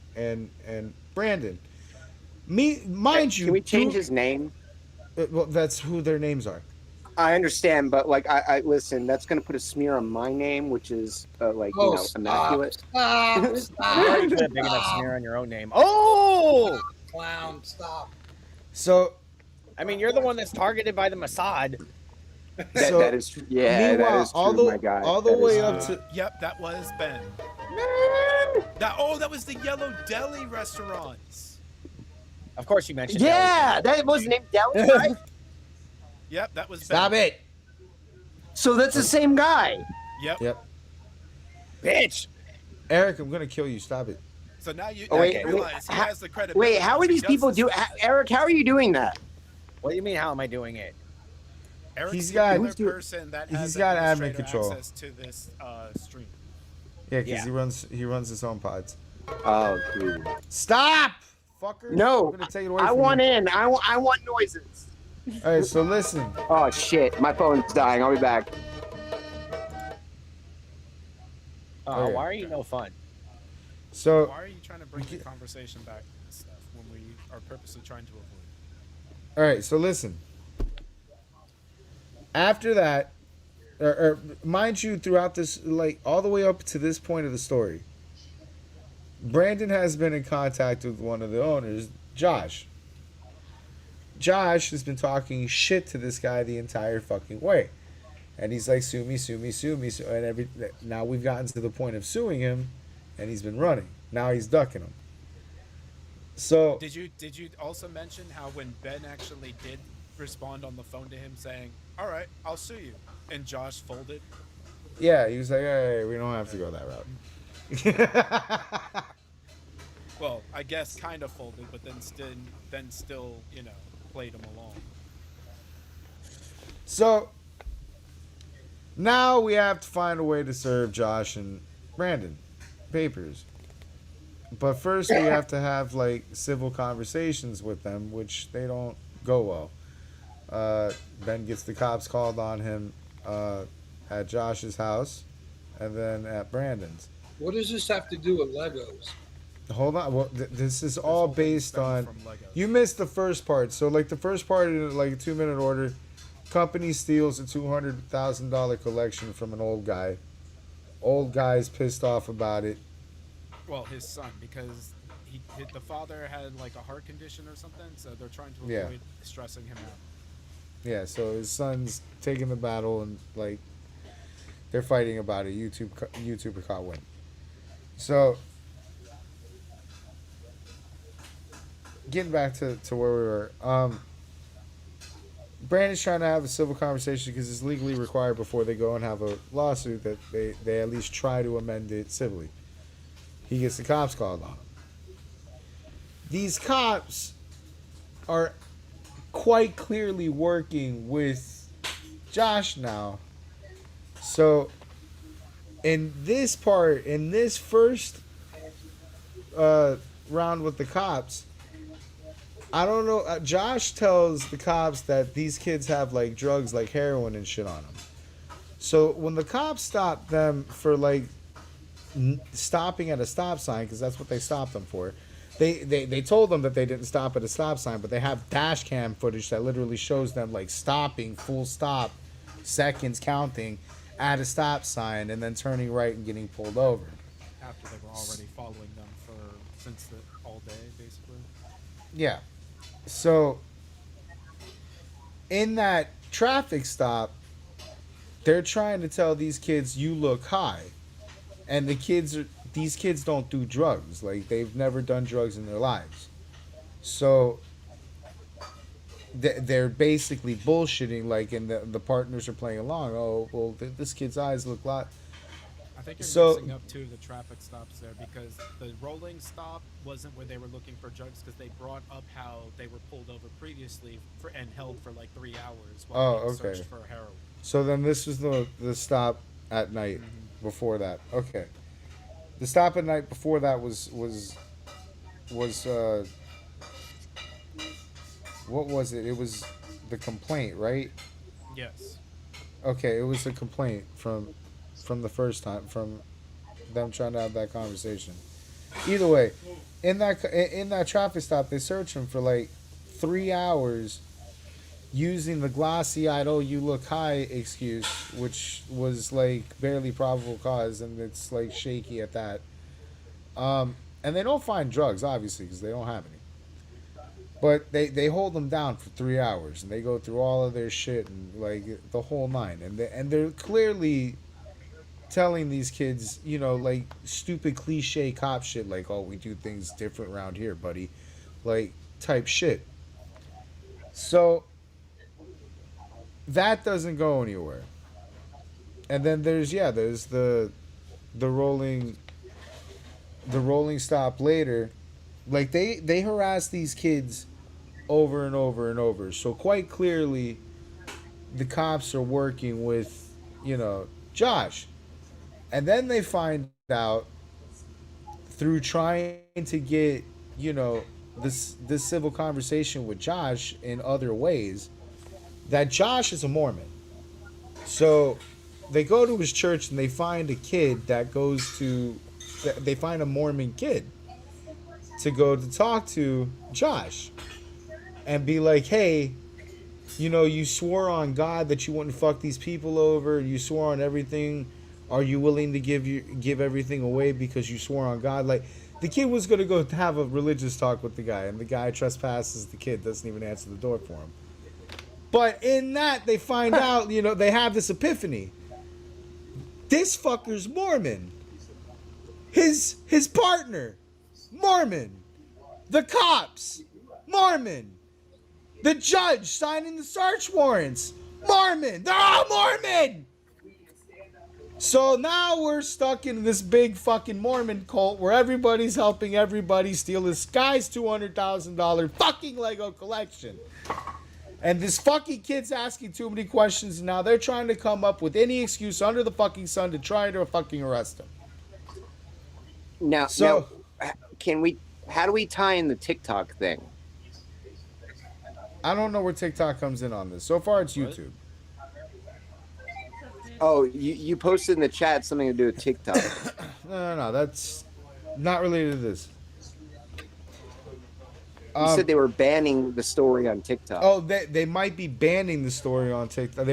Brandon. Mind you, can we change his name? Well, that's who their names are. I understand, but like, I listen. That's going to put a smear on my name, which is immaculate. Stop. You already put a big enough smear on your own name. Oh! Clown, stop. So, I mean, you're the one that's targeted by the Mossad. That is true. Yeah, that is true, my guy. All the way up to... Yep, that was Ben. That was the Yellow Deli restaurants. Of course you mentioned Yeah, that was named Deli, right? Yep, that was Ben. Stop it! So that's the same guy. Yep. Bitch! Eric, I'm going to kill you. Stop it. So now you Wait, realize he has the credit. Wait, how are these people Eric, how are you doing that? What do you mean, how am I doing it? Eric's He's the got- only person that has he's got admin administrator control. access to this stream. Yeah, because he runs his own pods. Oh, dude. Stop! Fucker. No, I'm gonna take it away I from want you. in. I want noises. All right, so listen. Oh shit, my phone's dying. I'll be back. Okay. Why are you no fun? So Why are you trying to bring the conversation back to this stuff when we are purposely trying to avoid? all right, so listen. After that, or mind you, throughout this, like all the way up to this point of the story, Brandon has been in contact with one of the owners, Josh. Josh has been talking shit to this guy the entire fucking way. And he's like, sue me, sue me, sue me. And now we've gotten to the point of suing him, and he's been running. Now he's ducking him. So Did you also mention how when Ben actually did respond on the phone to him saying, "All right, I'll sue you," and Josh folded? yeah, he was like, hey, we don't have to go that route. Well, I guess kind of folded, but then still, played him along. So now we have to find a way to serve Josh and Brandon papers. But first we have to have like civil conversations with them, which they don't go well. Ben gets the cops called on him at Josh's house and then at Brandon's. What does this have to do with Legos? Hold on. Well, this is all based on. You missed the first part. So, like the first part, in like a 2-minute order, company steals a $200,000 collection from an old guy. Old guy's pissed off about it. Well, his son, because the father had like a heart condition or something, so they're trying to Yeah. avoid stressing him out. Yeah. So his son's taking the battle and like they're fighting about it. YouTuber caught wind. So. Getting back to where we were, Brandon's trying to have a civil conversation because it's legally required before they go and have a lawsuit that they at least try to amend it civilly. He gets the cops called on him. These cops are quite clearly working with Josh now. So in this first round with the cops, I don't know. Josh tells the cops that these kids have like drugs, like heroin and shit on them. So when the cops stop them for like stopping at a stop sign, because that's what they stopped them for, they told them that they didn't stop at a stop sign, but they have dash cam footage that literally shows them like stopping, full stop, seconds counting at a stop sign, and then turning right and getting pulled over. After they were already following them since all day, basically. Yeah. So, in that traffic stop, they're trying to tell these kids, you look high. And these kids don't do drugs. Like, they've never done drugs in their lives. So, they're basically bullshitting, like, and the partners are playing along. Oh, well, this kid's eyes look like. I think you're mixing up two of the traffic stops there, because the rolling stop wasn't where they were looking for drugs, because they brought up how they were pulled over previously and held for like 3 hours while being searched for heroin. So then this was the stop at night before that. Okay. The stop at night before that was what was it? It was the complaint, right? Yes. Okay, it was a complaint from the first time, from them trying to have that conversation. Either way, in that traffic stop, they searched him for like 3 hours using the glossy-eyed, oh, you look high excuse, which was like barely probable cause, and it's like shaky at that. And they don't find drugs, obviously, because they don't have any. But they hold them down for 3 hours, and they go through all of their shit and like the whole nine, and they're clearly telling these kids, like stupid cliche cop shit, like, oh, we do things different around here, buddy, like type shit. So that doesn't go anywhere. And then there's the rolling stop later. Like they harass these kids over and over and over. So quite clearly the cops are working with, Josh. And then they find out through trying to get, this civil conversation with Josh in other ways, that Josh is a Mormon. So they go to his church and they find a kid that goes to. They find a Mormon kid to go to talk to Josh and be like, hey, you know, you swore on God that you wouldn't fuck these people over. You swore on everything. Are you willing to give everything away because you swore on God? Like, the kid was going to go have a religious talk with the guy, and the guy trespasses the kid, doesn't even answer the door for him. But in that, they find out, you know, they have this epiphany. This fucker's Mormon. His partner, Mormon. The cops, Mormon. The judge signing the search warrants, Mormon. They're all Mormon. So now we're stuck in this big fucking Mormon cult where everybody's helping everybody steal this guy's $200,000 fucking Lego collection. And this fucking kid's asking too many questions, and now they're trying to come up with any excuse under the fucking sun to try to fucking arrest him. Now, how do we tie in the TikTok thing? I don't know where TikTok comes in on this. So far, it's YouTube. Oh, you posted in the chat something to do with TikTok. No, that's not related to this. You said they were banning the story on TikTok. Oh, they might be banning the story on TikTok.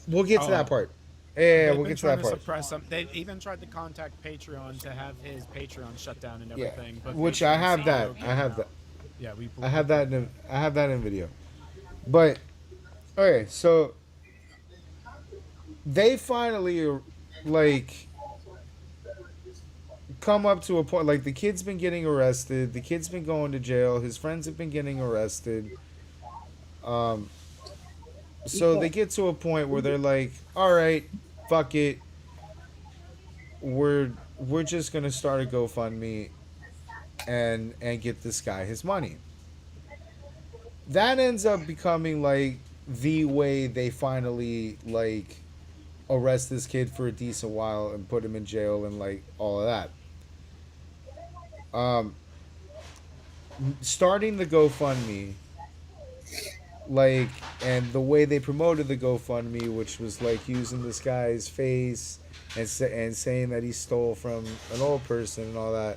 We'll get to that part. Yeah, we'll get to that part. Suppress him. They even tried to contact Patreon to have his Patreon shut down and everything. Yeah, but which I have that. Okay I have that. Yeah, I have that in video. But okay, so they finally like come up to a point, like the kid's been getting arrested, the kid's been going to jail, his friends have been getting arrested. So they get to a point where they're like, all right, fuck it, we're just gonna start a GoFundMe and get this guy his money. That ends up becoming like the way they finally like arrest this kid for a decent while and put him in jail and like all of that. Starting the GoFundMe, like, and the way they promoted the GoFundMe, which was like using this guy's face and saying that he stole from an old person and all that.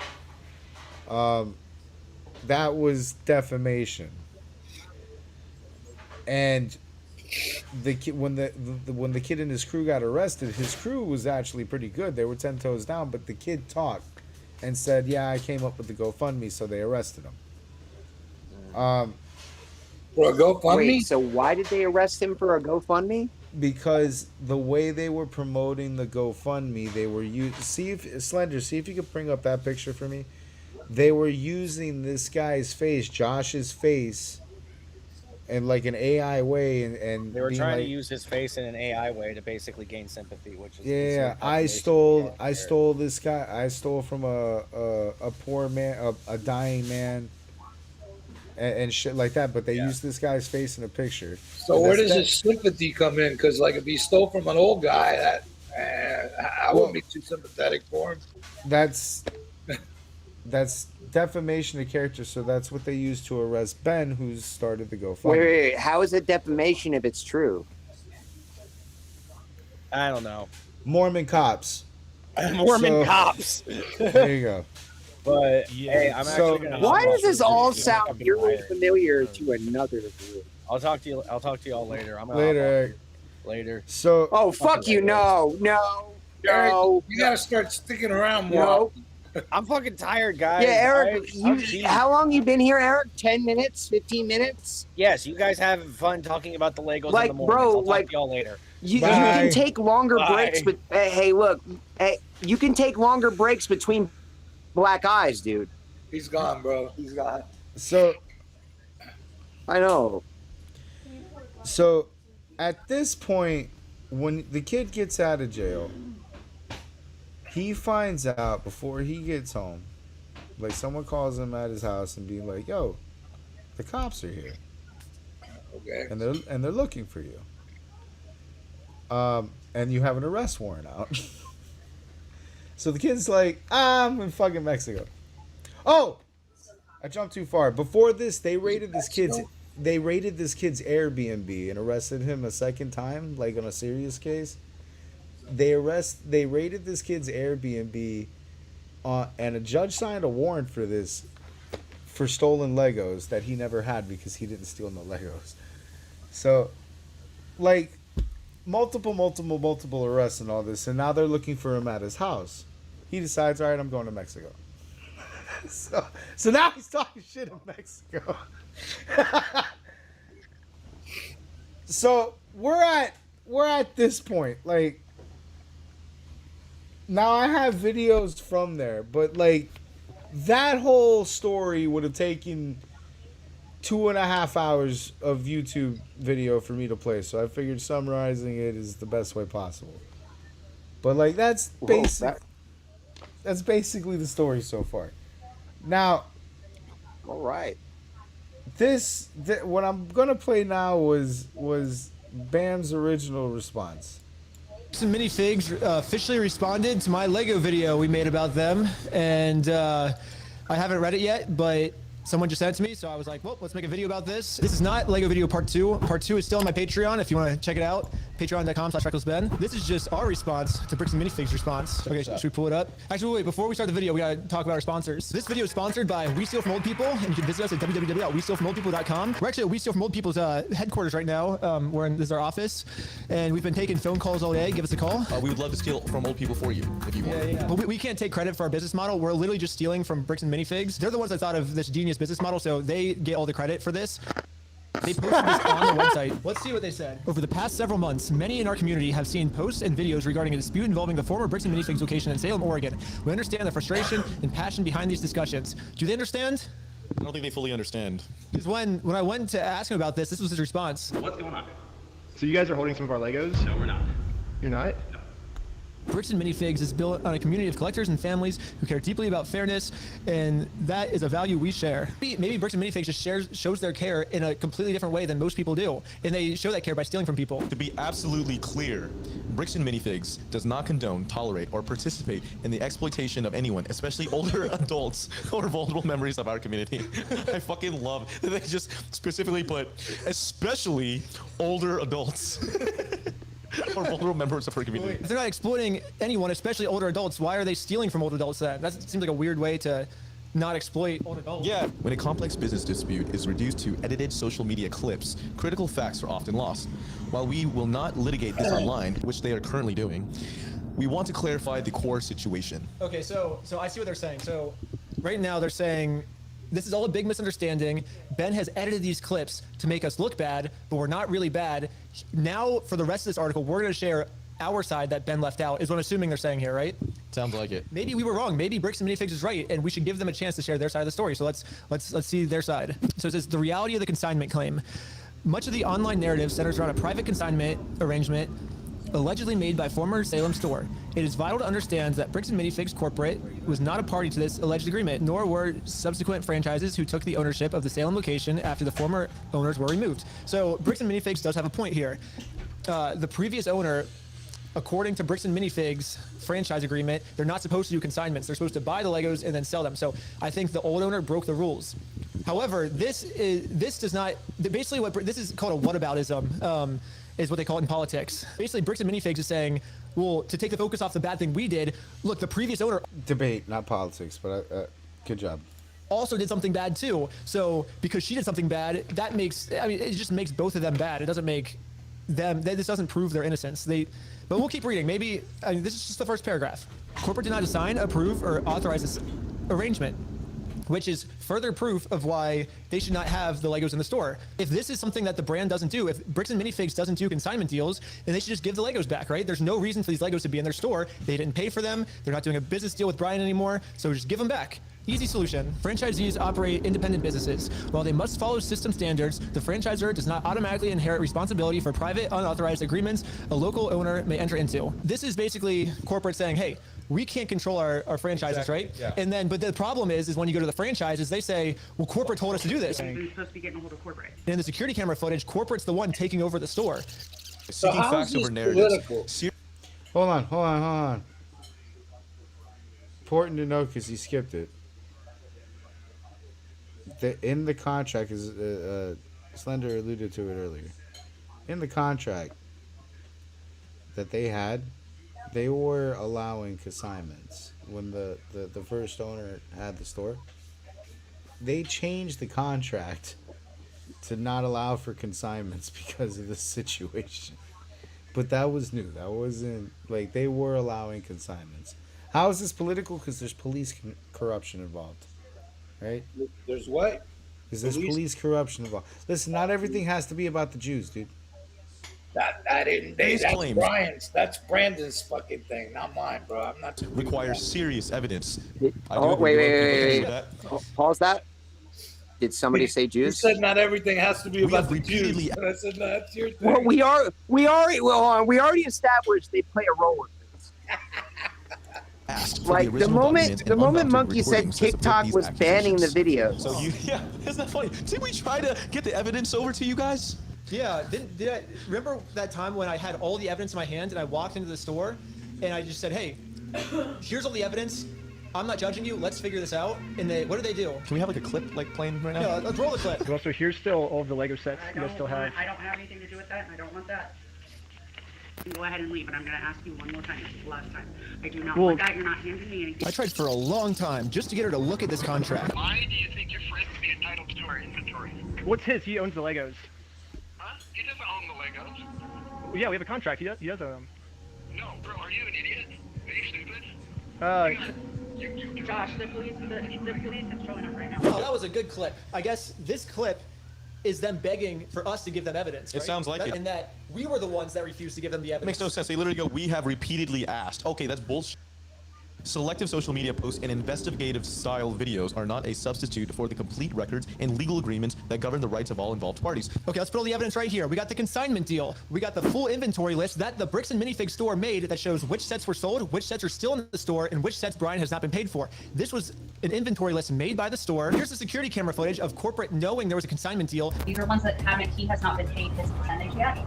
That was defamation. And the kid, when the kid and his crew got arrested, his crew was actually pretty good. They were 10 toes down, but the kid talked and said, "Yeah, I came up with the GoFundMe," so they arrested him. For a GoFundMe? Wait, so why did they arrest him for a GoFundMe? Because the way they were promoting the GoFundMe, they were see if you could bring up that picture for me. They were using this guy's face, Josh's face, in like an AI way, and They were trying like, to use his face in an AI way to basically gain sympathy, which is yeah. I stole this guy. I stole from a poor man, a dying man, and shit like that. But they used this guy's face in a picture. So where does his sympathy come in? Because like if he stole from an old guy, I wouldn't be too sympathetic for him. That's defamation of character, so that's what they used to arrest Ben, who's started the GoFundMe. Wait, how is it defamation if it's true? I don't know. Mormon cops. Cops. There you go. But hey, I'm actually gonna. Why does this all sound eerily familiar to another group? I'll talk to you all later. I'm gonna later. Later. So. Oh fuck you! No. Eric, you gotta start sticking around more. No. I'm fucking tired, guys. Yeah, Eric, how long you been here, Eric? 10 minutes? 15 minutes? Yes, you guys having fun talking about the Legos like, in the morning. bro, I'll talk like, to y'all later. You can take longer breaks, but hey, look, you can take longer breaks between black eyes, dude. He's gone, bro. He's gone. So, I know. So, at this point, when the kid gets out of jail, he finds out before he gets home, like someone calls him at his house and being like, "Yo, the cops are here, okay, and they're looking for you, and you have an arrest warrant out." So the kid's like, "I'm in fucking Mexico." Oh, I jumped too far. Before this, they raided this kid's. they raided this kid's Airbnb and arrested him a second time, like on a serious case. They raided this kid's Airbnb, and a judge signed a warrant for this, for stolen Legos that he never had because he didn't steal no Legos. So, like, multiple arrests and all this, and now they're looking for him at his house. He decides, all right, I'm going to Mexico. So now he's talking shit in Mexico. So we're at this point. Like, now I have videos from there, but like that whole story would have taken 2.5 hours of YouTube video for me to play. So I figured summarizing it is the best way possible. But like that's basically the story so far. Now, all right. What I'm gonna play now was Bam's original response. Some minifigs officially responded to my Lego video we made about them, and I haven't read it yet, but someone just sent it to me, so I was like, well, let's make a video about this. This is not Lego video part 2. Part 2 is still on my Patreon if you want to check it out. Patreon.com/RecklessBen. This is just our response to Bricks and Minifigs response. Okay, should we pull it up? Actually, wait, before we start the video, we gotta talk about our sponsors. This video is sponsored by We Steal From Old People, and you can visit us at www.westealfromoldpeople.com. We're actually at We Steal From Old People's headquarters right now. This is our office, and we've been taking phone calls all day. Give us a call. We would love to steal from old people for you, if you want. Yeah. But we can't take credit for our business model. We're literally just stealing from Bricks and Minifigs. They're the ones that thought of this genius business model, so they get all the credit for this. They posted this on their website. Let's see what they said. Over the past several months, many in our community have seen posts and videos regarding a dispute involving the former Bricks and Minifigs location in Salem, Oregon. We understand the frustration and passion behind these discussions. Do they understand? I don't think they fully understand. Because when I went to ask him about this was his response. What's going on? So you guys are holding some of our Legos? No, we're not. You're not? No. Bricks and Minifigs is built on a community of collectors and families who care deeply about fairness, and that is a value we share. Maybe Bricks and Minifigs just shows their care in a completely different way than most people do, and they show that care by stealing from people. To be absolutely clear, Bricks and Minifigs does not condone, tolerate, or participate in the exploitation of anyone, especially older adults or vulnerable members of our community. I fucking love that they just specifically put, especially older adults. Or vulnerable members of our community. If they're not exploiting anyone, especially older adults, why are they stealing from old adults then? That seems like a weird way to not exploit old adults. Yeah. When a complex business dispute is reduced to edited social media clips, critical facts are often lost. While we will not litigate this online, which they are currently doing, we want to clarify the core situation. Okay, so I see what they're saying. So right now they're saying this is all a big misunderstanding. Ben has edited these clips to make us look bad, but we're not really bad. Now, for the rest of this article, we're going to share our side that Ben left out, is what I'm assuming they're saying here, right? Sounds like it. Maybe we were wrong. Maybe Bricks and Minifigs is right, and we should give them a chance to share their side of the story. So let's see their side. So it says, the reality of the consignment claim. Much of the online narrative centers around a private consignment arrangement allegedly made by former Salem store. It is vital to understand that Bricks and Minifigs Corporate was not a party to this alleged agreement, nor were subsequent franchises who took the ownership of the Salem location after the former owners were removed. So Bricks and Minifigs does have a point here. The previous owner, according to Bricks and Minifigs franchise agreement, they're not supposed to do consignments. They're supposed to buy the Legos and then sell them. So I think the old owner broke the rules. However, this does not, basically what this is called a whataboutism. Is what they call it in politics. Basically, Bricks and Minifigs is saying, well, to take the focus off the bad thing we did, look, the previous owner... Debate, not politics, but good job. Also did something bad too. So because she did something bad, that makes, I mean, it just makes both of them bad. It doesn't make them, this doesn't prove their innocence. But we'll keep reading. Maybe, I mean, this is just the first paragraph. Corporate did not assign, approve, or authorize this arrangement, which is further proof of why they should not have the Legos in the store. If this is something that the brand doesn't do, if Bricks and Minifigs doesn't do consignment deals, then they should just give the Legos back, right? There's no reason for these Legos to be in their store. They didn't pay for them. They're not doing a business deal with Brian anymore, so just give them back. Easy solution. Franchisees operate independent businesses. While they must follow system standards, the franchisor does not automatically inherit responsibility for private, unauthorized agreements a local owner may enter into. This is basically corporate saying, hey, we can't control our franchises, exactly, right? Yeah. And then, but the problem is when you go to the franchises, they say, well, corporate told us to do this. You're supposed to be getting a hold of corporate. And in the security camera footage, corporate's the one taking over the store. So how is this political? Hold on. Important to note because he skipped it. In the contract is Slender alluded to it earlier. In the contract that they had, they were allowing consignments. When the first owner had the store, they changed the contract to not allow for consignments because of the situation. But that was new. That wasn't, like, they were allowing consignments. How is this political? Because there's police corruption involved, right? There's what? Because there's police corruption involved. Listen, not everything has to be about the Jews, dude. I didn't. These That's claims- Brian's. That's Brandon's fucking thing, not mine, bro. I'm not. Requires serious evidence. Oh, wait. Pause that. Did somebody say You Jews? said not everything has to be We about have the Jews. repeatedly- And I said, no, that's your thing. Well, we already established they play a role in this. Asked for Like the original moment document and Monkey undocumented said recordings that support TikTok these was banning the accusations. videos. So isn't that funny? Did we try to get the evidence over to you guys? Yeah, did I remember that time when I had all the evidence in my hand and I walked into the store and I just said, hey, here's all the evidence. I'm not judging you. Let's figure this out. And what do? Can we have like a clip like playing right now? Yeah, let's roll the clip. Well, so here's still all of the Lego sets you guys still have. I don't have anything to do with that, and I don't want that. You can go ahead and leave, and I'm going to ask you one more time. This is the last time. I do not want that. You're not handing me anything. I tried for a long time just to get her to look at this contract. Why do you think your friend would be entitled to our inventory? What's his? He owns the Legos. Huh? He doesn't own the Legos. Well, yeah, we have a contract. He does own them. No, bro, are you an idiot? Are you stupid? Josh, the police is showing up right now. Oh, that was a good clip. I guess this clip is them begging for us to give them evidence. It right? sounds like it. And that we were the ones that refused to give them the It evidence. makes no sense. They literally go, we have repeatedly asked. Okay, that's bullshit. Selective social media posts and investigative style videos are not a substitute for the complete records and legal agreements that govern the rights of all involved parties. Okay, let's put all the evidence right here. We got the consignment deal. We got the full inventory list that the Bricks and Minifig store made that shows which sets were sold, which sets are still in the store, and which sets Brian has not been paid for. This was an inventory list made by the store. Here's the security camera footage of corporate knowing there was a consignment deal. These are ones that he has not been paid his percentage yet.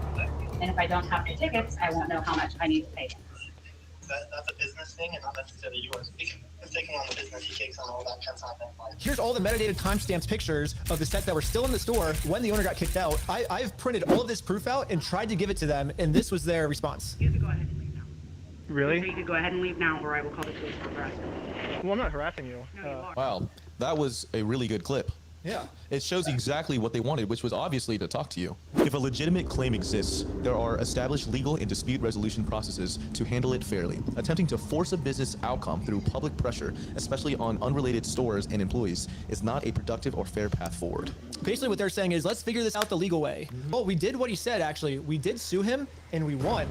And if I don't have the tickets, I won't know how much I need to pay him. That's a business thing and not necessarily yours. He's taking on the business, he takes on all that consignment. Here's all the metadata timestamps pictures of the sets that were still in the store when the owner got kicked out. I've printed all of this proof out and tried to give it to them, and this was their response. You could go ahead and leave now. Really? So you could go ahead and leave now, or I will call the police for harassment. Well, I'm not harassing you. Wow, that was a really good clip. Yeah. It shows exactly what they wanted, which was obviously to talk to you. If a legitimate claim exists, there are established legal and dispute resolution processes to handle it fairly. Attempting to force a business outcome through public pressure, especially on unrelated stores and employees, is not a productive or fair path forward. Basically what they're saying is, let's figure this out the legal way. Well, we did what he said, actually. We did sue him, and we won.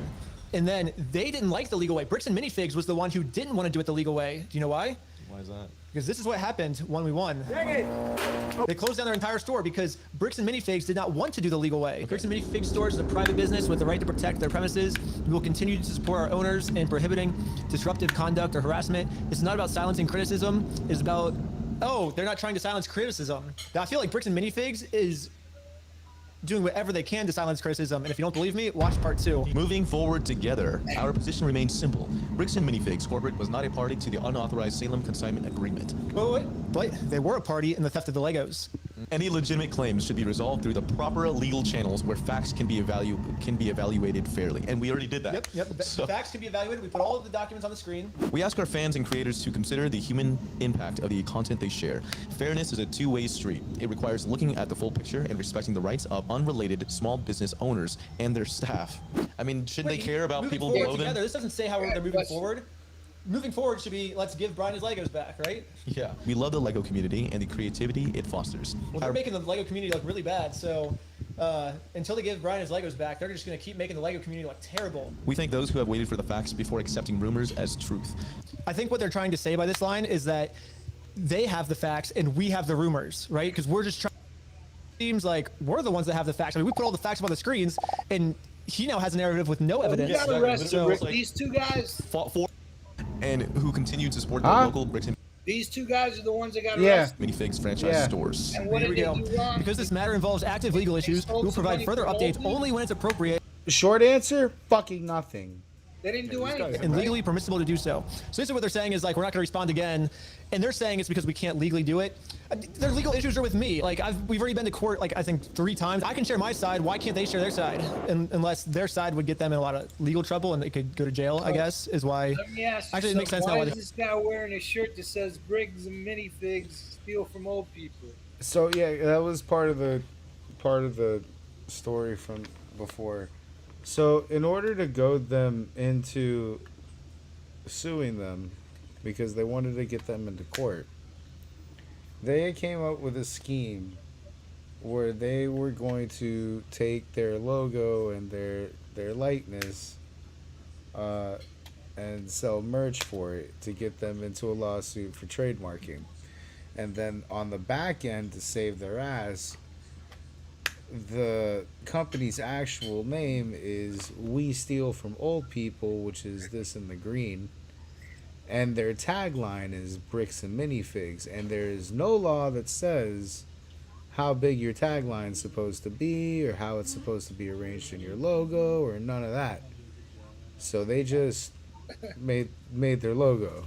And then they didn't like the legal way. Bricks and Minifigs was the one who didn't want to do it the legal way. Do you know why? Why is that? Because this is what happened when we won. Dang it! They closed down their entire store because Bricks and Minifigs did not want to do the legal way. Bricks and Minifigs stores is a private business with the right to protect their premises. We will continue to support our owners in prohibiting disruptive conduct or harassment. It's not about silencing criticism. It's about, oh, they're not trying to silence criticism. Now, I feel like Bricks and Minifigs is doing whatever they can to silence criticism. And if you don't believe me, watch part 2. Moving forward together, our position remains simple. Bricks and Minifigs Corporate was not a party to the unauthorized Salem Consignment Agreement. Wait, they were a party in the theft of the Legos. Any legitimate claims should be resolved through the proper legal channels where facts can be evaluated fairly. And we already did that. Yep. The facts can be evaluated. We put all of the documents on the screen. We ask our fans and creators to consider the human impact of the content they share. Fairness is a two-way street. It requires looking at the full picture and respecting the rights of unrelated small business owners and their staff. I mean, shouldn't they care about people below them? This doesn't say how they're moving forward. Moving forward should be, let's give Brian his Legos back, right? Yeah. We love the Lego community and the creativity it fosters. Well, they're making the Lego community look really bad, so until they give Brian his Legos back, they're just going to keep making the Lego community look terrible. We thank those who have waited for the facts before accepting rumors as truth. I think what they're trying to say by this line is that they have the facts and we have the rumors, right? Because we're just trying. Seems like we're the ones that have the facts. I mean, we put all the facts up on the screens, and he now has a narrative with no evidence. You got arrested, So, Rick. These two guys. Fought for and who continue to support the local bricks and These two guys are the ones that got Yeah. arrested. Minifigs franchise stores. And what Here did we they go. do wrong? Because this matter involves active legal issues, we will provide further updates only when it's appropriate. Short answer, fucking nothing. They didn't do anything. and right? legally permissible to do so. So basically what they're saying is like, we're not going to respond again. And they're saying it's because we can't legally do it. Their legal issues are with me. Like we've already been to court, like I think 3 times. I can share my side. Why can't they share their side? Unless their side would get them in a lot of legal trouble and they could go to jail, I guess, is why. Let me ask you Actually, it makes sense something. now. Why is this guy wearing a shirt that says Briggs and minifigs steal from old people? So yeah, that was part of the story from before. So in order to goad them into suing them, because they wanted to get them into court, they came up with a scheme where they were going to take their logo and their likeness and sell merch for it to get them into a lawsuit for trademarking. And then on the back end, to save their ass, the company's actual name is We Steal From Old People, which is this in the green. And their tagline is Bricks and Minifigs. And there is no law that says how big your tagline's supposed to be or how it's supposed to be arranged in your logo or none of that. So they just made their logo.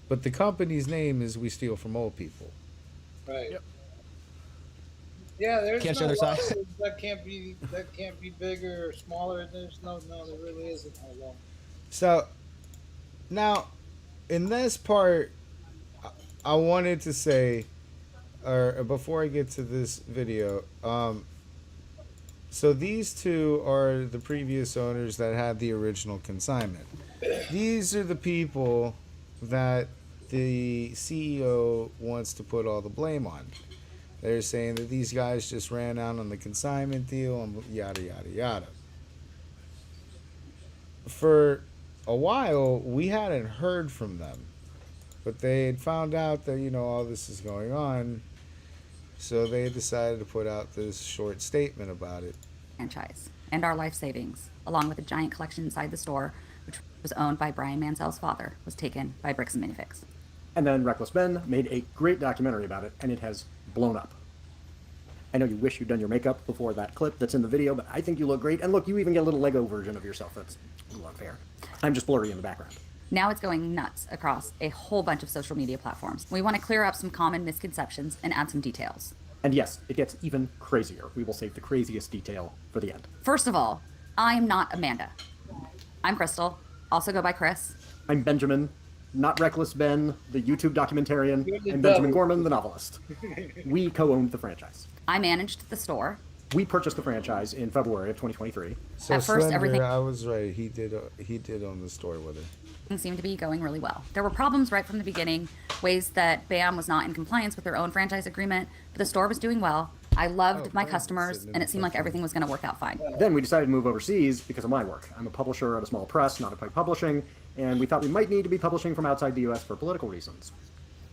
But the company's name is We Steal From Old People. Right. Yep. Yeah, there's Can't no share their law side. that can't be bigger or smaller. There really isn't no law. So now, in this part, I wanted to say, or before I get to this video, so these two are the previous owners that had the original consignment. These are the people that the CEO wants to put all the blame on. They're saying that these guys just ran out on the consignment deal and yada, yada, yada. For a while, we hadn't heard from them. But they had found out that, all this is going on. So they decided to put out this short statement about it. Franchise and our life savings, along with a giant collection inside the store, which was owned by Brian Mansell's father, was taken by Bricks and Minifigs. And then Reckless Ben made a great documentary about it, and it has blown up. I know you wish you'd done your makeup before that clip that's in the video, but I think you look great. And look, you even get a little Lego version of yourself. That's a little unfair. I'm just blurry in the background. Now it's going nuts across a whole bunch of social media platforms. We want to clear up some common misconceptions and add some details. And yes, it gets even crazier. We will save the craziest detail for the end. First of all, I am not Amanda. I'm Crystal, also go by Chris. I'm Benjamin, not Reckless Ben, the YouTube documentarian. the I'm Benjamin devil. Gorman, the novelist. We co-owned the franchise. I managed the store. We purchased the franchise in February of 2023. So At first, Slender, everything- I was right. He did own the store with her. Things seemed to be going really well. There were problems right from the beginning, ways that BAM was not in compliance with their own franchise agreement, but the store was doing well. I loved my customers, and it seemed like everything was going to work out fine. Then we decided to move overseas because of my work. I'm a publisher at a small press, not a big publishing, and we thought we might need to be publishing from outside the US for political reasons.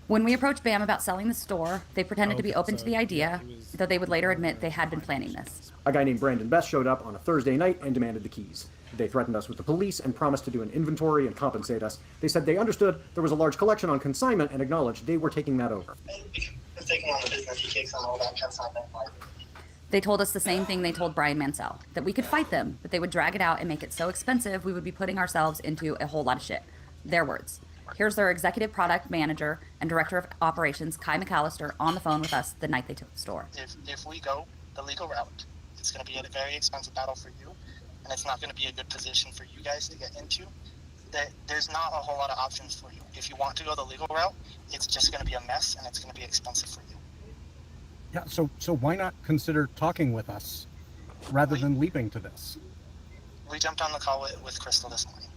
When we approached BAM about selling the store, they pretended to be open to the idea, though they would later admit they had been planning this. A guy named Brandon Best showed up on a Thursday night and demanded the keys. They threatened us with the police and promised to do an inventory and compensate us. They said they understood there was a large collection on consignment and acknowledged they were taking that over. He's taking on the business, he takes on all that consignment. They told us the same thing they told Brian Mansell, that we could fight them, but they would drag it out and make it so expensive we would be putting ourselves into a whole lot of shit. Their words. Here's their executive product manager and director of operations, Kai McAllister, on the phone with us the night they took the store. If we go the legal route, it's going to be a very expensive battle for you, and it's not going to be a good position for you guys to get into. There's not a whole lot of options for you. If you want to go the legal route, it's just going to be a mess, and it's going to be expensive for you. Yeah, so why not consider talking with us rather than leaping to this? We jumped on the call with Crystal this morning.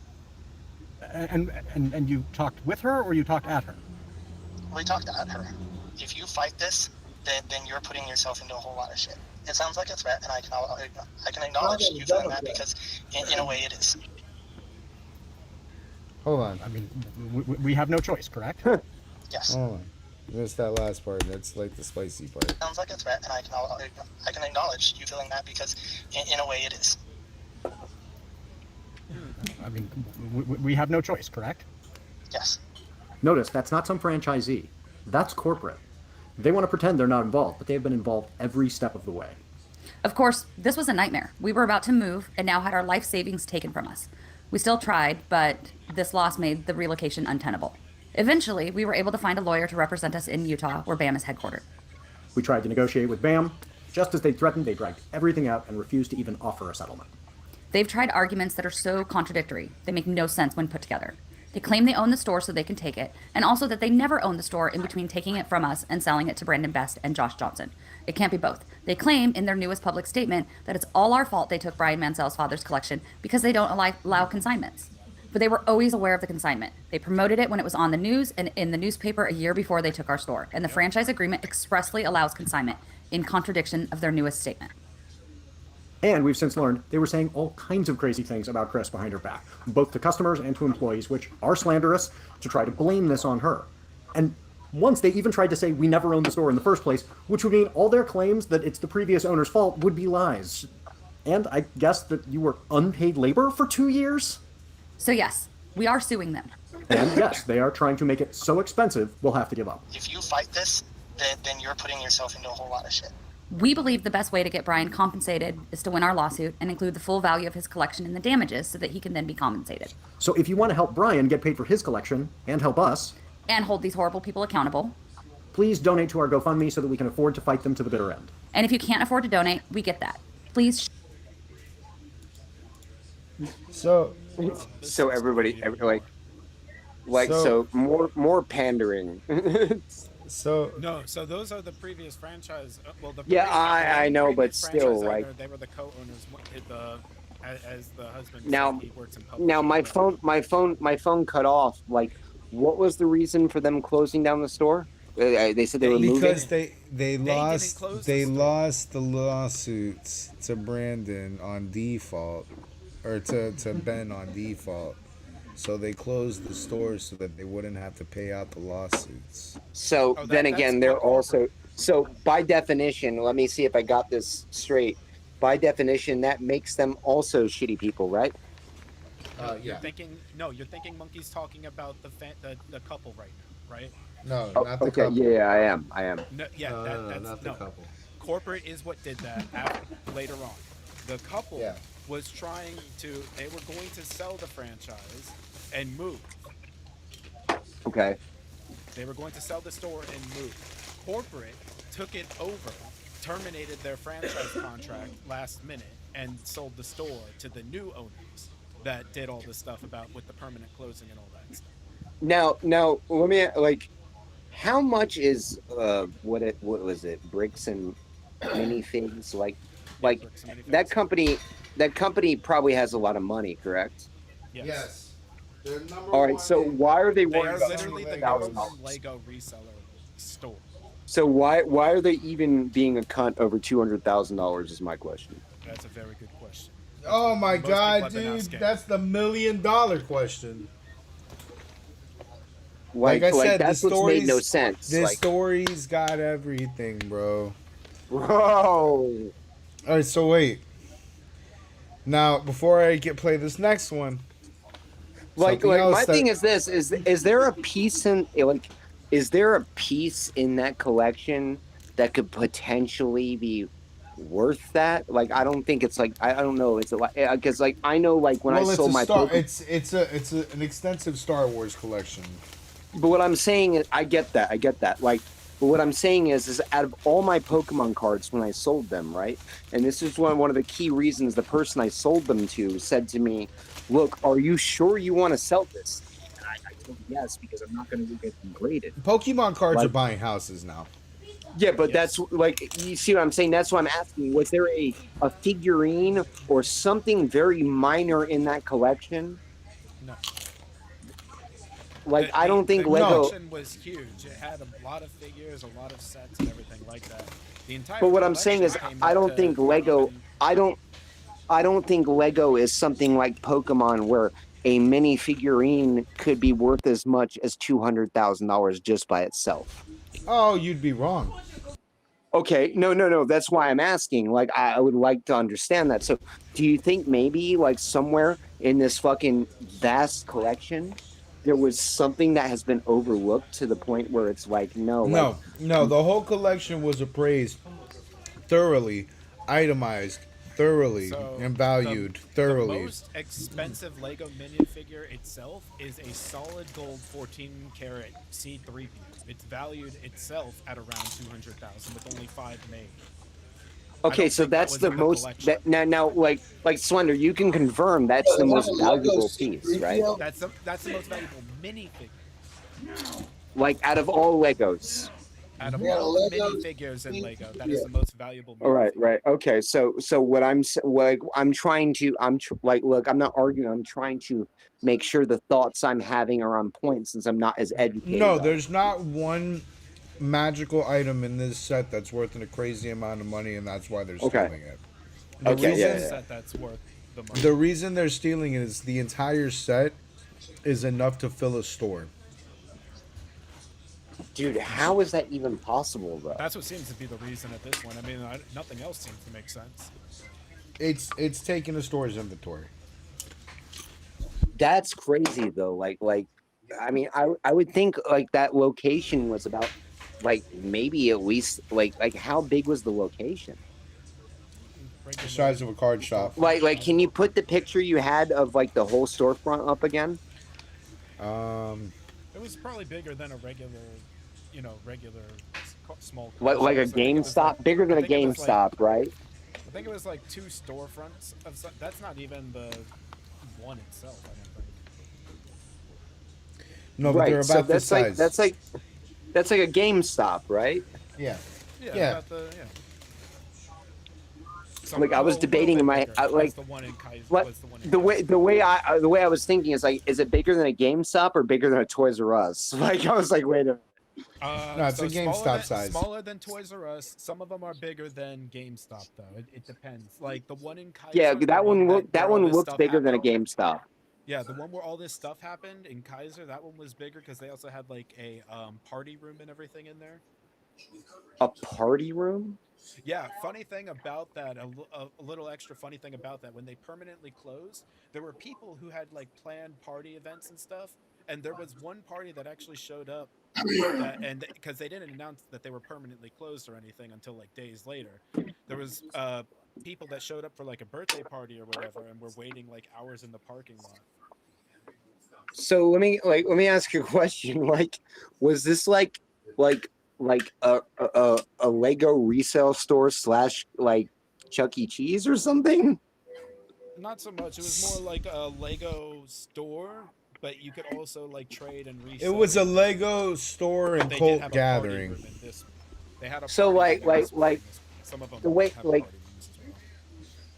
And you talked with her or you talked at her? We talked at her. If you fight this, then you're putting yourself into a whole lot of shit. It sounds like a threat, and I can acknowledge you doing that because in a way it is. Hold on. I mean, we have no choice, correct? Yes. Hold on. Missed that last part. That's like the spicy part. Sounds like a threat, and I can acknowledge you feeling that because in a way it is. I mean, we have no choice, correct? Yes. Notice, that's not some franchisee. That's corporate. They want to pretend they're not involved, but they've been involved every step of the way. Of course, this was a nightmare. We were about to move and now had our life savings taken from us. We still tried, but this loss made the relocation untenable. Eventually, we were able to find a lawyer to represent us in Utah, where BAM is headquartered. We tried to negotiate with BAM. Just as they threatened, they dragged everything out and refused to even offer a settlement. They've tried arguments that are so contradictory, they make no sense when put together. They claim they own the store so they can take it, and also that they never owned the store in between taking it from us and selling it to Brandon Best and Josh Johnson. It can't be both. They claim in their newest public statement that it's all our fault they took Brian Mansell's father's collection because they don't allow consignments. But they were always aware of the consignment. They promoted it when it was on the news and in the newspaper a year before they took our store, and the franchise agreement expressly allows consignment, in contradiction of their newest statement. And we've since learned they were saying all kinds of crazy things about Chris behind her back, both to customers and to employees, which are slanderous, to try to blame this on her. And once they even tried to say we never owned the store in the first place, which would mean all their claims that it's the previous owner's fault would be lies. And I guess that you were unpaid labor for 2 years? So yes, we are suing them. And yes, they are trying to make it so expensive we'll have to give up. If you fight this, then you're putting yourself into a whole lot of shit. We believe the best way to get Brian compensated is to win our lawsuit and include the full value of his collection in the damages so that he can then be compensated. So if you want to help Brian get paid for his collection and help us, and hold these horrible people accountable, please donate to our GoFundMe so that we can afford to fight them to the bitter end. And if you can't afford to donate, we get that. Please. So everybody, So- more pandering. So so those are the previous franchise. Well, the Yeah, previous- I know, but previous still, franchise like- owner, they were the co-owners. As the husband. Now, said, he works in public. now my phone cut off. Like, what was the reason for them closing down the store? They said they were moving. because they lost the lawsuits to Brandon on default, or to Ben on default. So they closed the stores so that they wouldn't have to pay out the lawsuits. So then again, they're also by definition. Let me see if I got this straight. By definition, that makes them also shitty people, right? You're thinking Monkey's talking about the couple right now, right? No, Oh, not the okay, couple. yeah, I am. No, yeah, that's not the couple. Corporate is what did that later on. The couple was trying to. They were going to sell the franchise and move. Okay. They were going to sell the store and move. Corporate took it over, terminated their franchise contract last minute, and sold the store to the new owners that did all this stuff with the permanent closing and all that stuff. Now, let me how much is what was it? Bricks and minifigs, like that company. That company probably has a lot of money, correct? Yes. They're number All right. one So why are they They worried are about literally the $200,000? number one Lego reseller store. So why are they even being a cunt over $200,000? Is my question. That's a very good question. Oh my Most people God, have been dude! asking. That's the $1 million question. Like I said, that's the what's stories made no sense. The Like, story's got everything, bro. bro. All right, so wait. Now, before I play this next one, Like something else my that- thing is this: is there a piece is there a piece in that collection that could potentially be worth that? Like, I don't think it's like I don't know. It's because I know when I sold my Pokemon. it's an extensive Star Wars collection. But what I'm saying is, I get that. But what I'm saying is out of all my Pokemon cards when I sold them, right? And this is one of the key reasons the person I sold them to said to me, "Look, are you sure you want to sell this?" And I told him yes, because I'm not going to get them graded. Pokemon cards are buying houses now. Yeah, but that's you see what I'm saying? That's what I'm asking. Was there a figurine or something very minor in that collection? No. I don't think the Lego. collection was huge. It had a lot of figures, a lot of sets, and everything like that. The entire. But what I'm saying is, collection I came don't up think to Lego. I don't think Lego is something like Pokemon, where a mini figurine could be worth as much as $200,000 just by itself. Oh, you'd be wrong. Okay, no. That's why I'm asking. I would like to understand that. So, do you think maybe somewhere in this fucking vast collection, there was something that has been overlooked to the point where it's no? No. The whole collection was appraised, thoroughly, itemized, thoroughly So and valued the thoroughly. most expensive Lego minifigure itself is a solid gold 14 karat C3PO. It's valued itself at around 200,000 with only 5 made. Okay, so that's the most that now like Slender, you can confirm that's the most valuable piece, right? That's the most valuable minifigure. Like out of all Legos. Out of all the minifigures in Lego, that is the most valuable. All right, right. Okay, so what like I'm trying to like look, I'm not arguing. I'm trying to make sure the thoughts I'm having are on point since I'm not as educated. No, on there's not one magical item in this set that's worth a crazy amount of money, and that's why they're stealing it. The reason, set that's worth the money. The reason they're stealing it is the entire set is enough to fill a store. Dude, how is that even possible, though? That's what seems to be the reason at this one. I mean, nothing else seems to make sense. It's taking a store's inventory. That's crazy though. Like I mean, I would think like that location was about like maybe at least like how big was the location? The size of a card shop. Like can you put the picture you had of like the whole storefront up again? It was probably bigger than a regular, regular small. Like a GameStop, bigger than a GameStop, right? I think it was like 2 storefronts of some, that's not even the one itself, I don't think. No, but they're about this size. That's like a GameStop, right? Yeah. Yeah. About the, Like I was debating in my like the one in Kaiser, the way I was thinking is like, is it bigger than a GameStop or bigger than a Toys R Us? Like I was like, wait a minute. No, it's a GameStop size. Smaller than Toys R Us. Some of them are bigger than GameStop, though. It depends. Like the one in Kaiser. Yeah, that one looked bigger than a GameStop. Yeah, the one where all this stuff happened in Kaiser, that one was bigger because they also had like a party room and everything in there. A party room? Yeah, funny thing about that, a little extra funny thing about that, when they permanently closed, there were people who had like planned party events and stuff, and there was one party that actually showed up, and because they didn't announce that they were permanently closed or anything until like days later, there was people that showed up for like a birthday party or whatever, and were waiting like hours in the parking lot. So let me ask you a question. Like, was this like a Lego resale store / like Chuck E. Cheese or something? Not so much. It was more like a Lego store, but you could also like trade and resell. It was a Lego store and cult gathering. They had a so like some of them the way like.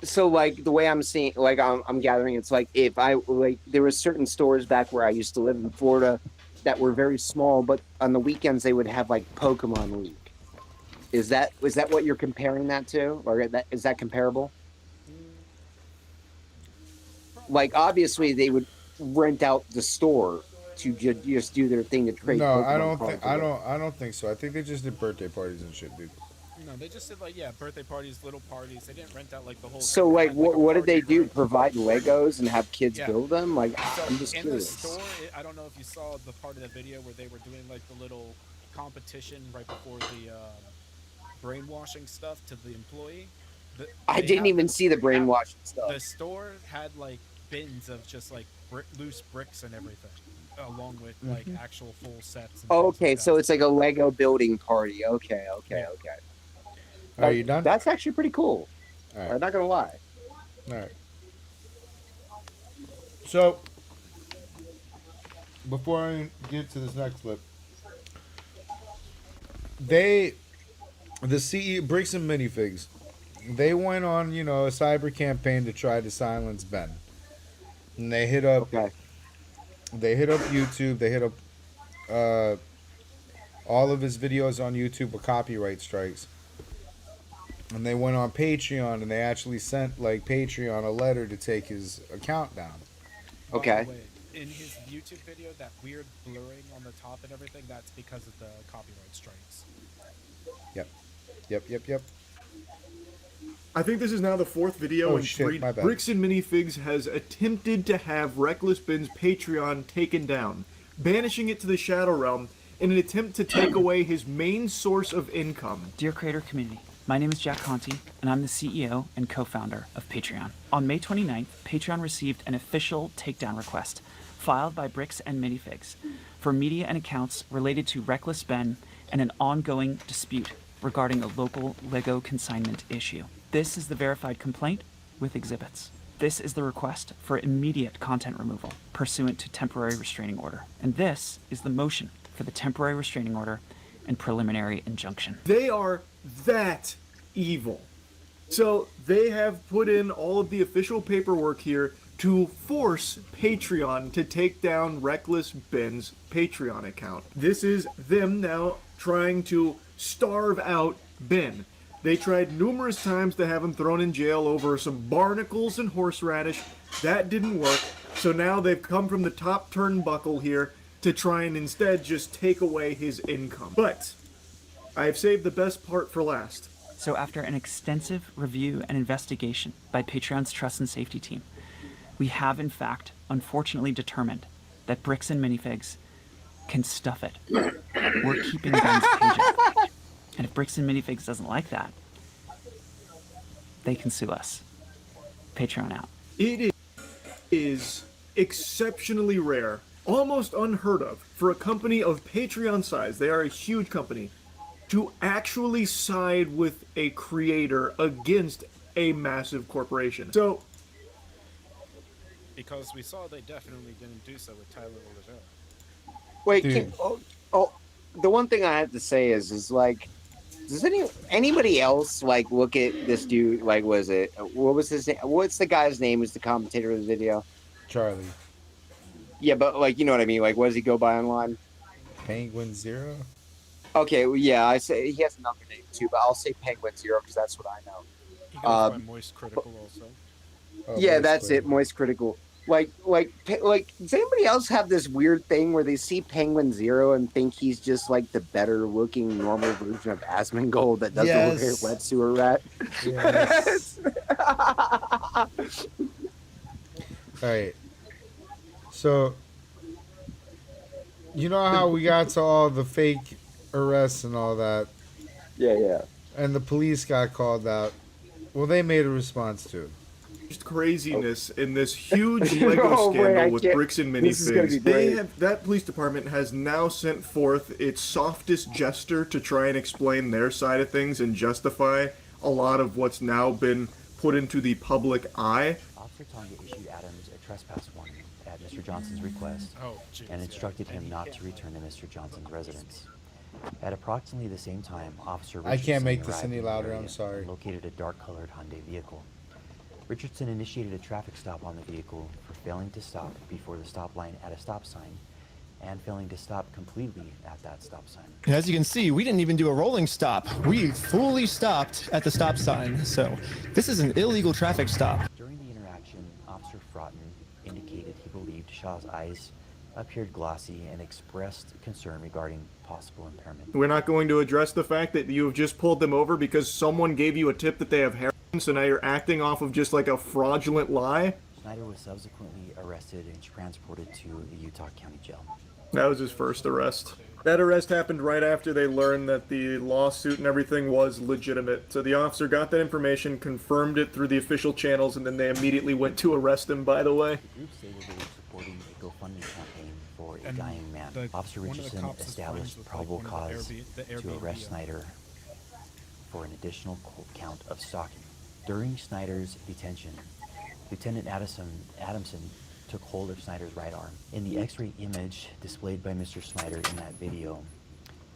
So like the way I'm seeing, like I'm gathering, it's like if I like there were certain stores back where I used to live in Florida that were very small, but on the weekends they would have like Pokemon League. Is that what you're comparing that to, or is that comparable? Like obviously they would rent out the store to just do their thing to trade. No, Pokemon I don't think so. I think they just did birthday parties and shit, dude. No, they just did like birthday parties, little parties. They didn't rent out like the whole. So like, what did they do? Provide Legos and have kids build them? Like, so I'm just in curious. the store, I don't know if you saw the part of the video where they were doing like the little competition right before the brainwashing stuff to the employee. I didn't even see the brainwashing stuff. The store had like bins of just like loose bricks and everything, along with like actual full sets. And Okay, so it's like a Lego building party. Okay. Are you done? That's actually pretty cool. All right. I'm not gonna lie. All right. So, before I get to this next clip, the CE Bricks and Minifigs, they went on, a cyber campaign to try to silence Ben, and they hit up YouTube, they hit up all of his videos on YouTube with copyright strikes. And they went on Patreon, and they actually sent like Patreon a letter to take his account down. Okay. In his YouTube video, that weird blurring on the top and everything, that's because of the copyright strikes. Yep. I think this is now the 4th video in 3. My bad. Bricks and Minifigs has attempted to have Reckless Ben's Patreon taken down, banishing it to the Shadow Realm in an attempt to take away his main source of income. Dear creator community, My name is Jack Conti, and I'm the CEO and co-founder of Patreon. On May 29th, Patreon received an official takedown request filed by Bricks and Minifigs for media and accounts related to Reckless Ben and an ongoing dispute regarding a local Lego consignment issue. This is the verified complaint with exhibits. This is the request for immediate content removal pursuant to temporary restraining order. And this is the motion for the temporary restraining order and preliminary injunction. They are that evil. So they have put in all of the official paperwork here to force Patreon to take down Reckless Ben's Patreon account. This is them now trying to starve out Ben. They tried numerous times to have him thrown in jail over some barnacles and horseradish. That didn't work. So now they've come from the top turnbuckle here to try and instead just take away his income. But I've saved the best part for last. So after an extensive review and investigation by Patreon's Trust and Safety team, we have in fact unfortunately determined that Bricks and Minifigs can stuff it. We're keeping Ben's pages. And if Bricks and Minifigs doesn't like that, they can sue us. Patreon out. It is exceptionally rare, almost unheard of, for a company of Patreon size, they are a huge company, to actually side with a creator against a massive corporation. So, Because we saw they definitely didn't do so with Tyler Oliveira. Wait, the one thing I have to say is like, does anybody else like look at this dude? Like, what was his name? What's the guy's name? Who's the commentator of the video? Charlie. Yeah, but like, you know what I mean? Like, what does he go by online? Penguin Zero. Okay, well, yeah, I say he has another name too, but I'll say Penguin Zero because that's what I know. He goes by Moist Critical also. Yeah, that's it. Moist Critical. Like, does anybody else have this weird thing where they see Penguin Zero and think he's just like the better looking normal version of Asmongold that doesn't look like a wet sewer rat? Yes. All right. So, you know how we got to all the fake arrests and all that? Yeah. And the police got called out. Well, they made a response too. Just craziness in this huge Lego scandal with Bricks and Minifigs. That police department has now sent forth its softest gesture to try and explain their side of things and justify a lot of what's now been put into the public eye. Officer Tonga issued Adams a trespass warning at Mr. Johnson's request and instructed him not to return to Mr. Johnson's residence. At approximately the same time, Officer Richardson I can't make this arrived any in the louder, area I'm sorry. and located a dark-colored Hyundai vehicle. Richardson initiated a traffic stop on the vehicle for failing to stop before the stop line at a stop sign and failing to stop completely at that stop sign. And as you can see, we didn't even do a rolling stop. We fully stopped at the stop sign. So this is an illegal traffic stop. During the interaction, Officer Fraughton indicated he believed Shaw's eyes appeared glossy and expressed concern regarding possible impairment. We're not going to address the fact that you have just pulled them over because someone gave you a tip that they have heroin, so now you're acting off of just like a fraudulent lie? Schneider was subsequently arrested and transported to the Utah County Jail. That was his first arrest. That arrest happened right after they learned that the lawsuit and everything was legitimate. So the officer got that information, confirmed it through the official channels, and then they immediately went to arrest him, by the way. The group stated they were supporting a GoFundMe campaign for a dying man. Officer Richardson established probable cause to arrest Snyder for an additional count of stalking. During Snyder's detention, Lieutenant Adamson took hold of Snyder's right arm. In the X-ray image displayed by Mr. Snyder in that video,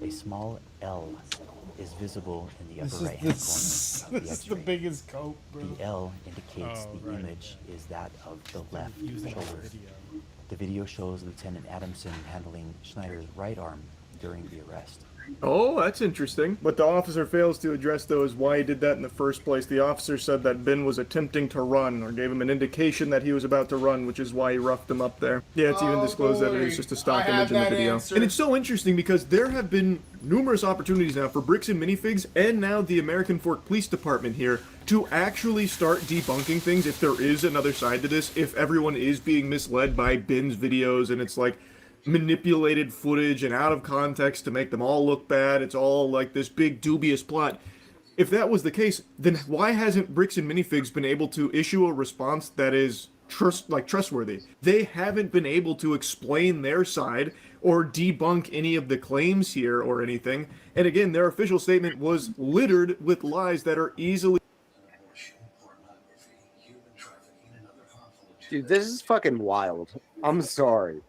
a small L is visible in the upper right-hand corner of the This is X-ray. the biggest cope, bro. The L indicates the image is that of the left shoulder. The video shows Lieutenant Adamson handling Schneider's right arm during the arrest. Oh, that's interesting. But the officer fails to address, though, is why he did that in the first place. The officer said that Ben was attempting to run, or gave him an indication that he was about to run, which is why he roughed him up there. Yeah, it's even disclosed that it is just a stock image in the video. And it's so interesting because there have been numerous opportunities now for Bricks and Minifigs, and now the American Fork Police Department here, to actually start debunking things if there is another side to this, if everyone is being misled by Ben's videos, and it's like manipulated footage and out of context to make them all look bad. It's all like this big dubious plot. if that was the case, then why hasn't Bricks and Minifigs been able to issue a response that is trustworthy? They haven't been able to explain their side or debunk any of the claims here or anything. And again, their official statement was littered with lies that are easily... Dude, this is fucking wild. I'm sorry.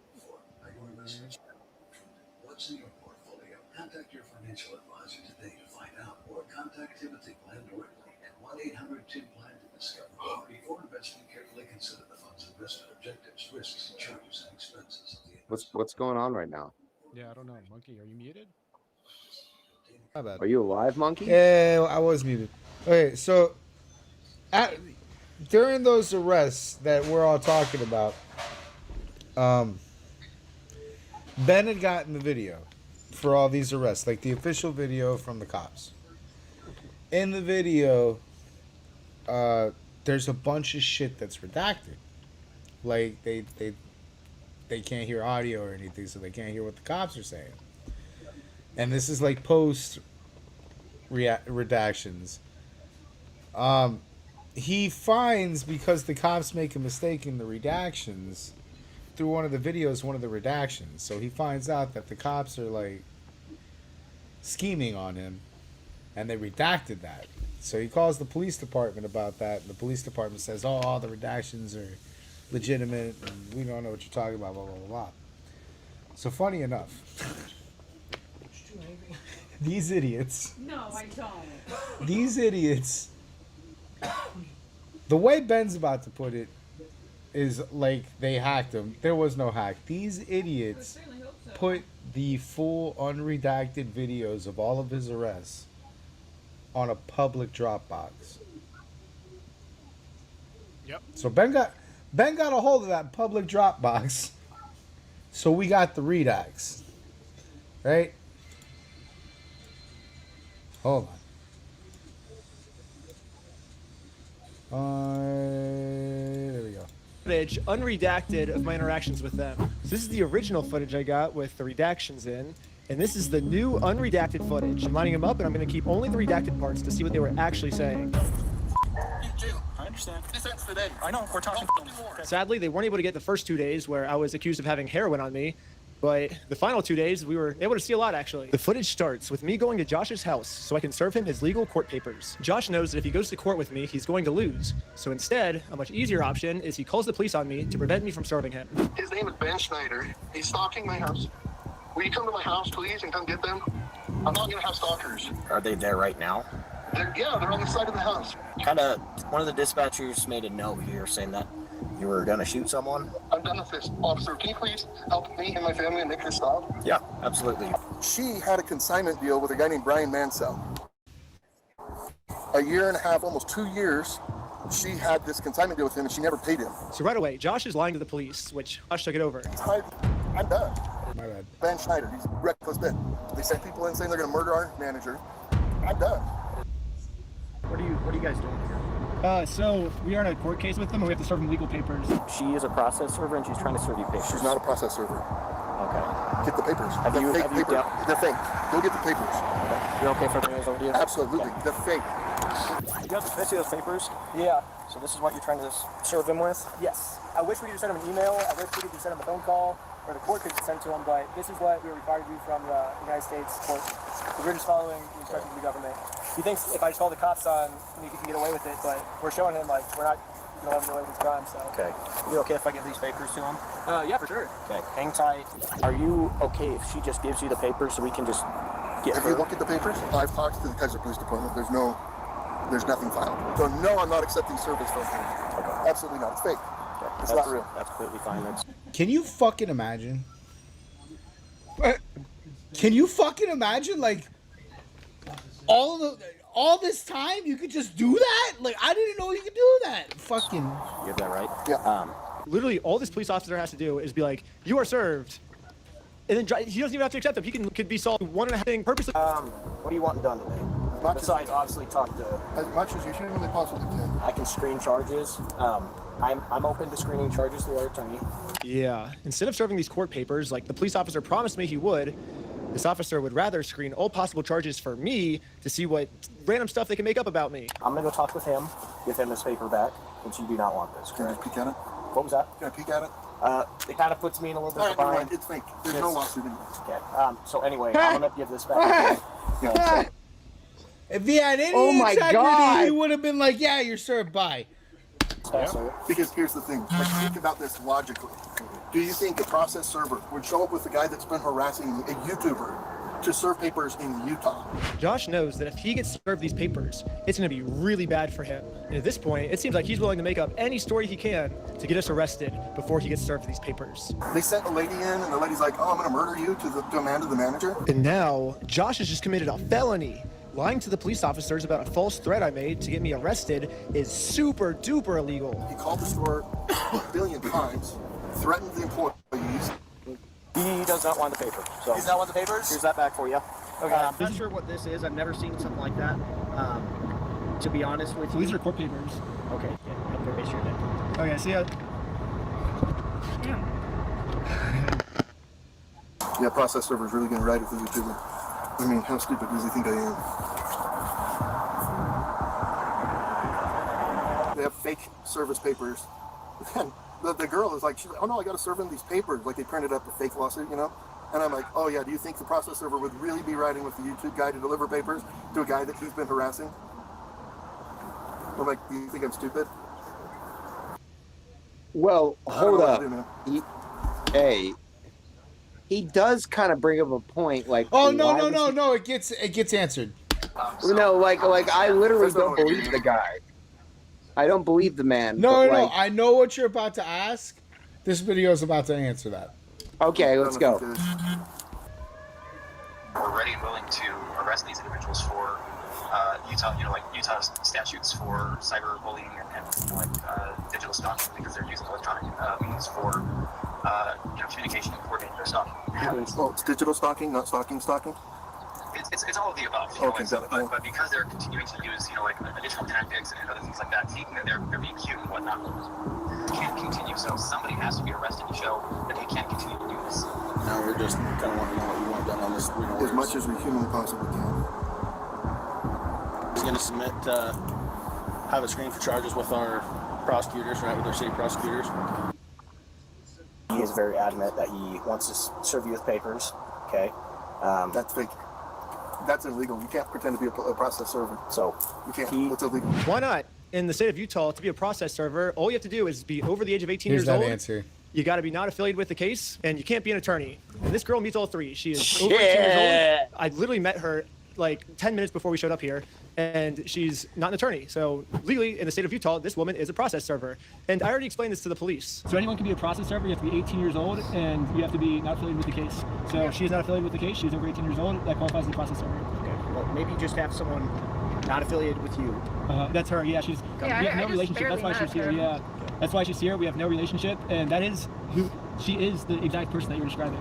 What's in your portfolio? Contact your financial advisor today to find out, or contact Timothy Plan directly at 1-800-TIM-PLAN to discover more. Before investing, carefully consider the fund's investment objectives, risks, charges, and expenses. What's going on right now? Yeah, I don't know. Monkey, are you muted? My bad. Are you alive, Monkey? Yeah, I was muted. Okay, so during those arrests that we're all talking about, Ben had gotten the video for all these arrests, like the official video from the cops. In the video, there's a bunch of shit that's redacted. Like they can't hear audio or anything, so they can't hear what the cops are saying. And this is like post redactions. He finds, because the cops make a mistake in the redactions, through one of the videos, one of the redactions. So he finds out that the cops are like scheming on him, and they redacted that. So he calls the police department about that, and the police department says, "Oh, all the redactions are legitimate, and we don't know what you're talking about, blah, blah, blah, blah." So funny enough, these idiots. No, I don't. These idiots. The way Ben's about to put it is like they hacked him. There was no hack. These idiots put the full unredacted videos of all of his arrests on a public Dropbox. Yep. So Ben got a hold of that public Dropbox. So we got the redacts. Right? Hold on. There we go. Footage unredacted of my interactions with them. So this is the original footage I got with the redactions in, and this is the new unredacted footage. I'm lining them up, and I'm going to keep only the redacted parts to see what they were actually saying. I understand. This ends today. I know. We're talking. Sadly, they weren't able to get the first 2 days where I was accused of having heroin on me, but the final 2 days, we were able to see a lot, actually. The footage starts with me going to Josh's house so I can serve him his legal court papers. Josh knows that if he goes to court with me, he's going to lose. So instead, a much easier option is he calls the police on me to prevent me from serving him. His name is Ben Schneider. He's stalking my house. Will you come to my house, please, and come get them? I'm not going to have stalkers. Are they there right now? They're on the side of the house. One of the dispatchers made a note here saying that you were gonna shoot someone. I'm done with this. Officer, can you please help me and my family and make this stop? Yeah, absolutely. She had a consignment deal with a guy named Brian Mansell. A year and a half, almost 2 years, she had this consignment deal with him and she never paid him. So right away, Josh is lying to the police, which Josh took it over. I'm done. My bad. Ben Schneider, he's reckless Ben. They sent people in saying they're gonna murder our manager. I'm done. What are you guys doing here? So we are in a court case with them, and we have to serve them legal papers. She is a process server, and she's trying to serve you papers. She's not a process server. Okay. Get the papers. Have the you- fake have you papers. dealt- They're fake. Go get the papers. Okay. You're okay for bringing those over to you? Absolutely. Okay. They're fake. You got the see those papers? Yeah. So this is what you're trying to serve them with? Yes. I wish we could just send them an email. I wish we could just send them a phone call, or the court could send to them. But this is what we were required to do from the United States court. We're just following the instructions of the government. He thinks if I just call the cops on, he can get away with it. But we're showing him like we're not going to let him get away with his crime. So. Okay. You okay if I give these papers to him? Yeah, for sure. Okay. Hang tight. Are you okay if she just gives you the papers so we can just get If her? you look at the papers, I've talked to the Kaiser Police Department. There's nothing filed. So no, I'm not accepting service from him. Okay. Absolutely not. It's fake. Okay. It's not real. That's completely fine. Can you fucking imagine? Can you fucking imagine, like, all this time you could just do that? Like, I didn't know you could do that. Fucking. You have that right? Yeah. Literally, all this police officer has to do is be like, "You are served," and then he doesn't even have to accept them. He could be solved 1.5 thing purposely. What do you want done today? Besides, obviously, talk to. As much as you humanly possibly can. I can screen charges. I'm open to screening charges through our attorney. Yeah. Instead of serving these court papers, like the police officer promised me he would, This officer would rather screen all possible charges for me to see what random stuff they can make up about me. I'm gonna go talk with him, give him this paper back, since you do not want this. Can I peek at it? What was that? Can I peek at it? It kind of puts me in a little bit of a All right, bind. it's fake. There's no lawsuit in this. Okay. So anyway, I'm gonna give this back. If he had any Oh my integrity, God. he would have been like, yeah, you're served by. Because here's the thing. Like, think about this logically. Do you think a process server would show up with the guy that's been harassing a YouTuber to serve papers in Utah? Josh knows that if he gets served these papers, it's going to be really bad for him. And at this point, it seems like he's willing to make up any story he can to get us arrested before he gets served these papers. They sent a lady in, and the lady's like, "Oh, I'm going to murder you," to Amanda, the manager. And now, Josh has just committed a felony. Lying to the police officers about a false threat I made to get me arrested is super duper illegal. He called the store a billion times, threatened the employees. He does not want the paper. So He's not want the papers? here's that back for you. Okay. I'm not sure what this is. I've never seen something like that. To be honest with you. These are court papers. Okay. I'm very sure that. Okay, see ya. Yeah, process server's really going to ride with the YouTuber. I mean, how stupid does he think I am? They have fake service papers. And the girl is like, she's like, "Oh no, I got to serve him these papers." Like they printed up a fake lawsuit, you know? And I'm like, "Oh yeah, do you think the process server would really be riding with the YouTube guy to deliver papers to a guy that he's been harassing?" I'm like, "Do you think I'm stupid?" Well, I don't hold know what up. to do, man. He does kind of bring up a point. Like, Oh no why no was no he- no! It gets answered. No, like I literally don't believe the guy. I don't believe the man. No but, no, like, I know what you're about to ask. This video is about to answer that. Okay, let's go. We're ready and willing to arrest these individuals for Utah's statutes for cyberbullying and digital stalking because they're using electronic means for communication and coordinating their stalking. Oh, it's digital stalking, not stalking. It's all of the above. Okay, but because they're continuing to use additional tactics and other things like that, thinking that they're being cute and whatnot, can't continue. So somebody has to be arrested to show that they can't continue to do this. Now we're just kind of wanting to know what you want done on this. As much as we humanly possibly can. He's going to submit, have a screen for charges with our prosecutors, right, with our city prosecutors. He is very adamant that he wants to serve you with papers. Okay. That's fake. That's illegal. You can't pretend to be a process server. So you can't. That's illegal. Why not? In the state of Utah, to be a process server, all you have to do is be over the age of 18 Here's years that old. answer. You got to be not affiliated with the case, and you can't be an attorney. And this girl meets all three. She is over 18 years old. I literally met her like 10 minutes before we showed up here, and she's not an attorney. So legally, in the state of Utah, this woman is a process server. And I already explained this to the police. So anyone can be a process server. You have to be 18 years old, and you have to be not affiliated with the case. So she is not affiliated with the case. She's over 18 years old. That qualifies as a process server. Okay. Well, maybe just have someone not affiliated with you. That's her. Yeah, she's. Yeah, we have I no just relationship. That's why barely she's here. met her. Yeah, that's why she's here. We have no relationship, and that is who she is. The exact person that you're describing.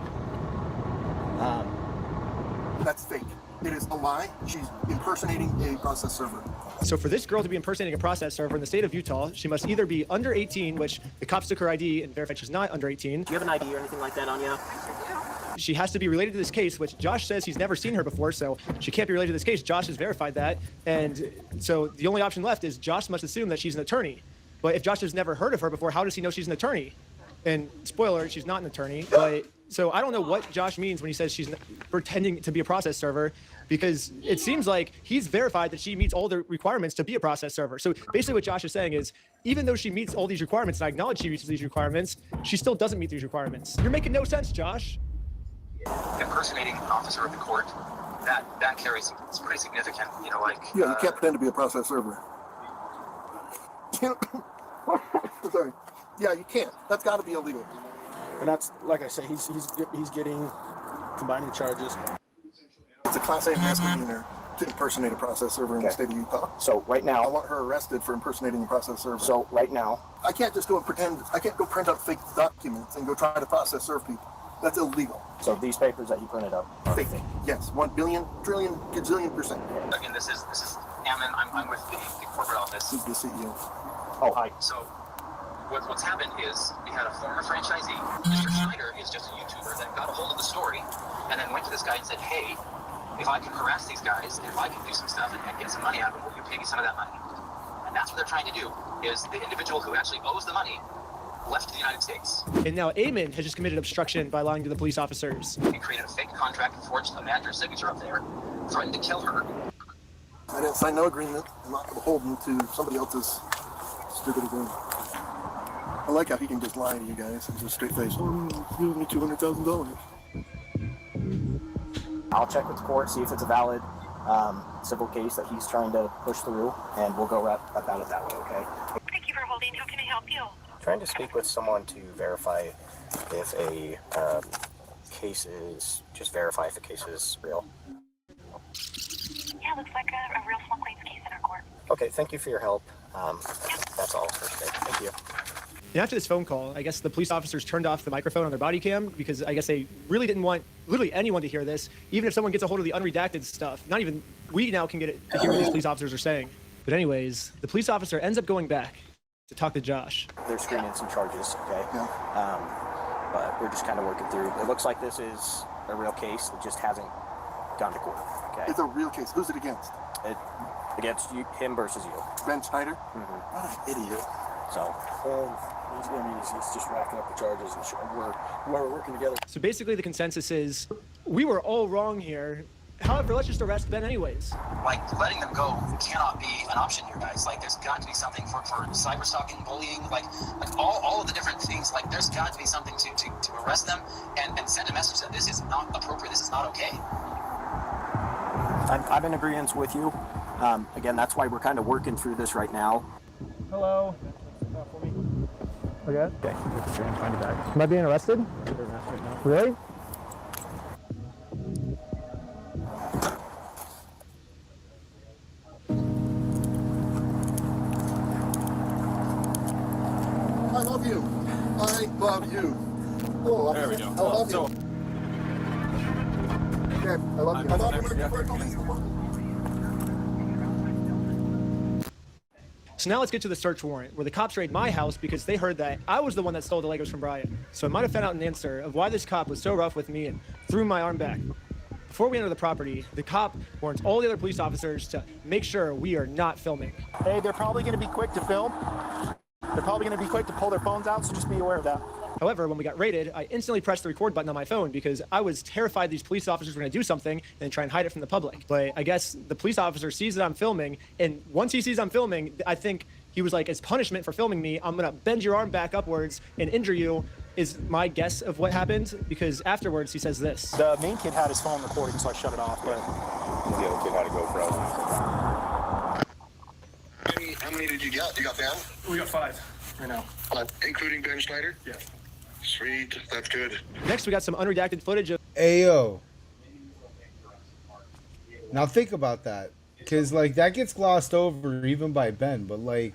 That's fake. It is a lie. She's impersonating a process server. So for this girl to be impersonating a process server in the state of Utah, she must either be under 18, which the cops took her ID and verified she's not under 18. Do you have an ID or anything like that on you? She has to be related to this case, which Josh says he's never seen her before, so she can't be related to this case. Josh has verified that, and so the only option left is Josh must assume that she's an attorney. But if Josh has never heard of her before, how does he know she's an attorney? And spoiler, she's not an attorney. But so I don't know what Josh means when he says she's pretending to be a process server, because it seems like he's verified that she meets all the requirements to be a process server. So basically what Josh is saying is, even though she meets all these requirements, and I acknowledge she meets these requirements, she still doesn't meet these requirements. You're making no sense, Josh. Impersonating an officer of the court, that carries it's pretty significant. Yeah, you can't pretend to be a process server. Sorry. Yeah, you can't. That's got to be illegal. And that's, like I say, he's getting combining charges. It's a Class A misdemeanor to impersonate a process server in the state of Utah. So right now, I want her arrested for impersonating a process server. So right now, I can't just go and pretend. I can't go print out fake documents and go try to process serve people. That's illegal. So these papers that you printed up are fake. Yes, 1 billion, trillion, gazillion%. Again, this is Ammon. I'm with the corporate office. He's the CEO. Oh, hi. So what's happened is we had a former franchisee, Mr. Schneider, is just a YouTuber that got a hold of the story and then went to this guy and said, hey, if I can harass these guys, and if I can do some stuff and get some money out of them, will you pay me some of that money? And that's what they're trying to do, is the individual who actually owes the money left the United States. And now Eamon has just committed obstruction by lying to the police officers. He created a fake contract, forged a manager's signature up there, threatened to kill her. I didn't sign no agreement. I'm not beholden to somebody else's stupid agreement. I like how he can just lie to you guys and just straight face. Oh, you owe me $200,000. I'll check with the court, see if it's a valid civil case that he's trying to push through, and we'll go about it that way, okay? Thank you for holding. How can I help you? Trying to speak with someone to verify if a case is, just verify if the case is real. Yeah, looks like a real small claims case in our court. Okay, thank you for your help. That's all for today. Thank you. And after this phone call, I guess the police officers turned off the microphone on their body cam because I guess they really didn't want literally anyone to hear this, even if someone gets a hold of the unredacted stuff. Not even we now can get it to hear what these police officers are saying. But anyways, the police officer ends up going back to talk to Josh. They're screening some charges, okay? But we're just kind of working through. It looks like this is a real case that just hasn't gone to court, okay? It's a real case. Who's it against? Against you, him versus you. Ben Schneider? Mm-hmm. What an idiot. So, he's just racking up the charges, and we're working together. So basically the consensus is, we were all wrong here. However, let's just arrest Ben anyways. Like, letting them go cannot be an option here, guys. Like, there's got to be something for cyber stalking, bullying, like all of the different things. Like, there's got to be something to arrest them and send a message that this is not appropriate, this is not okay. I'm in agreement with you. Again, that's why we're kind of working through this right now. Hello. Okay. Okay. Am I being arrested? Really? I love you. I love you. Oh, There we go. I love you. Okay, I love you. I love you. So now let's get to the search warrant, where the cops raid my house because they heard that I was the one that stole the Legos from Brian. So I might have found out an answer of why this cop was so rough with me and threw my arm back. Before we enter the property, the cop warns all the other police officers to make sure we are not filming. Hey, they're probably going to be quick to film. They're probably going to be quick to pull their phones out, so just be aware of that. However, when we got raided, I instantly pressed the record button on my phone because I was terrified these police officers were going to do something and try and hide it from the public. But I guess the police officer sees that I'm filming, and once he sees I'm filming, I think he was like, as punishment for filming me, I'm going to bend your arm back upwards and injure you, is my guess of what happened, because afterwards he says this. The main kid had his phone recording, so I shut it off, but... The other kid had a GoPro. How many did you get? You got Ben? We got 5 right now. Including Ben Schneider? Yeah. Sweet, that's good. Next, we got some unredacted footage of... Ayo. Now think about that. Because, like, that gets glossed over even by Ben. But, like,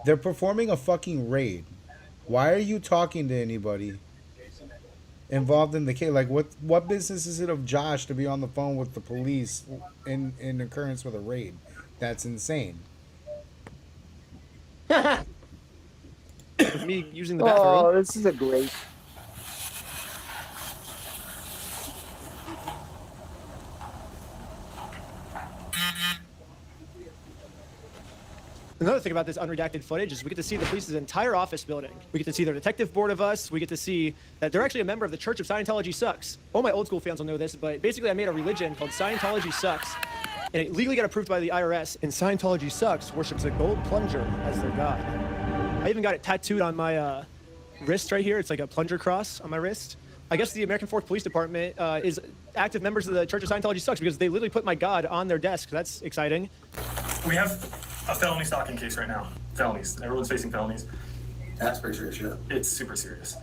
they're performing a fucking raid. Why are you talking to anybody involved in the case? Like, what business is it of Josh to be on the phone with the police in occurrence with a raid? That's insane. me using the bathroom. Oh, this is a great... Another thing about this unredacted footage is we get to see the police's entire office building. We get to see their detective board of us. We get to see that they're actually a member of the Church of Scientology Sucks. All my old school fans will know this, but basically I made a religion called Scientology Sucks, and it legally got approved by the IRS. And Scientology Sucks worships a gold plunger as their god. I even got it tattooed on my wrist right here. It's like a plunger cross on my wrist. I guess the American 4th Police Department is active members of the Church of Scientology Sucks because they literally put my god on their desk. That's exciting. We have a felony stalking case right now. Felonies. Everyone's facing felonies. That's pretty serious, yeah. It's super serious.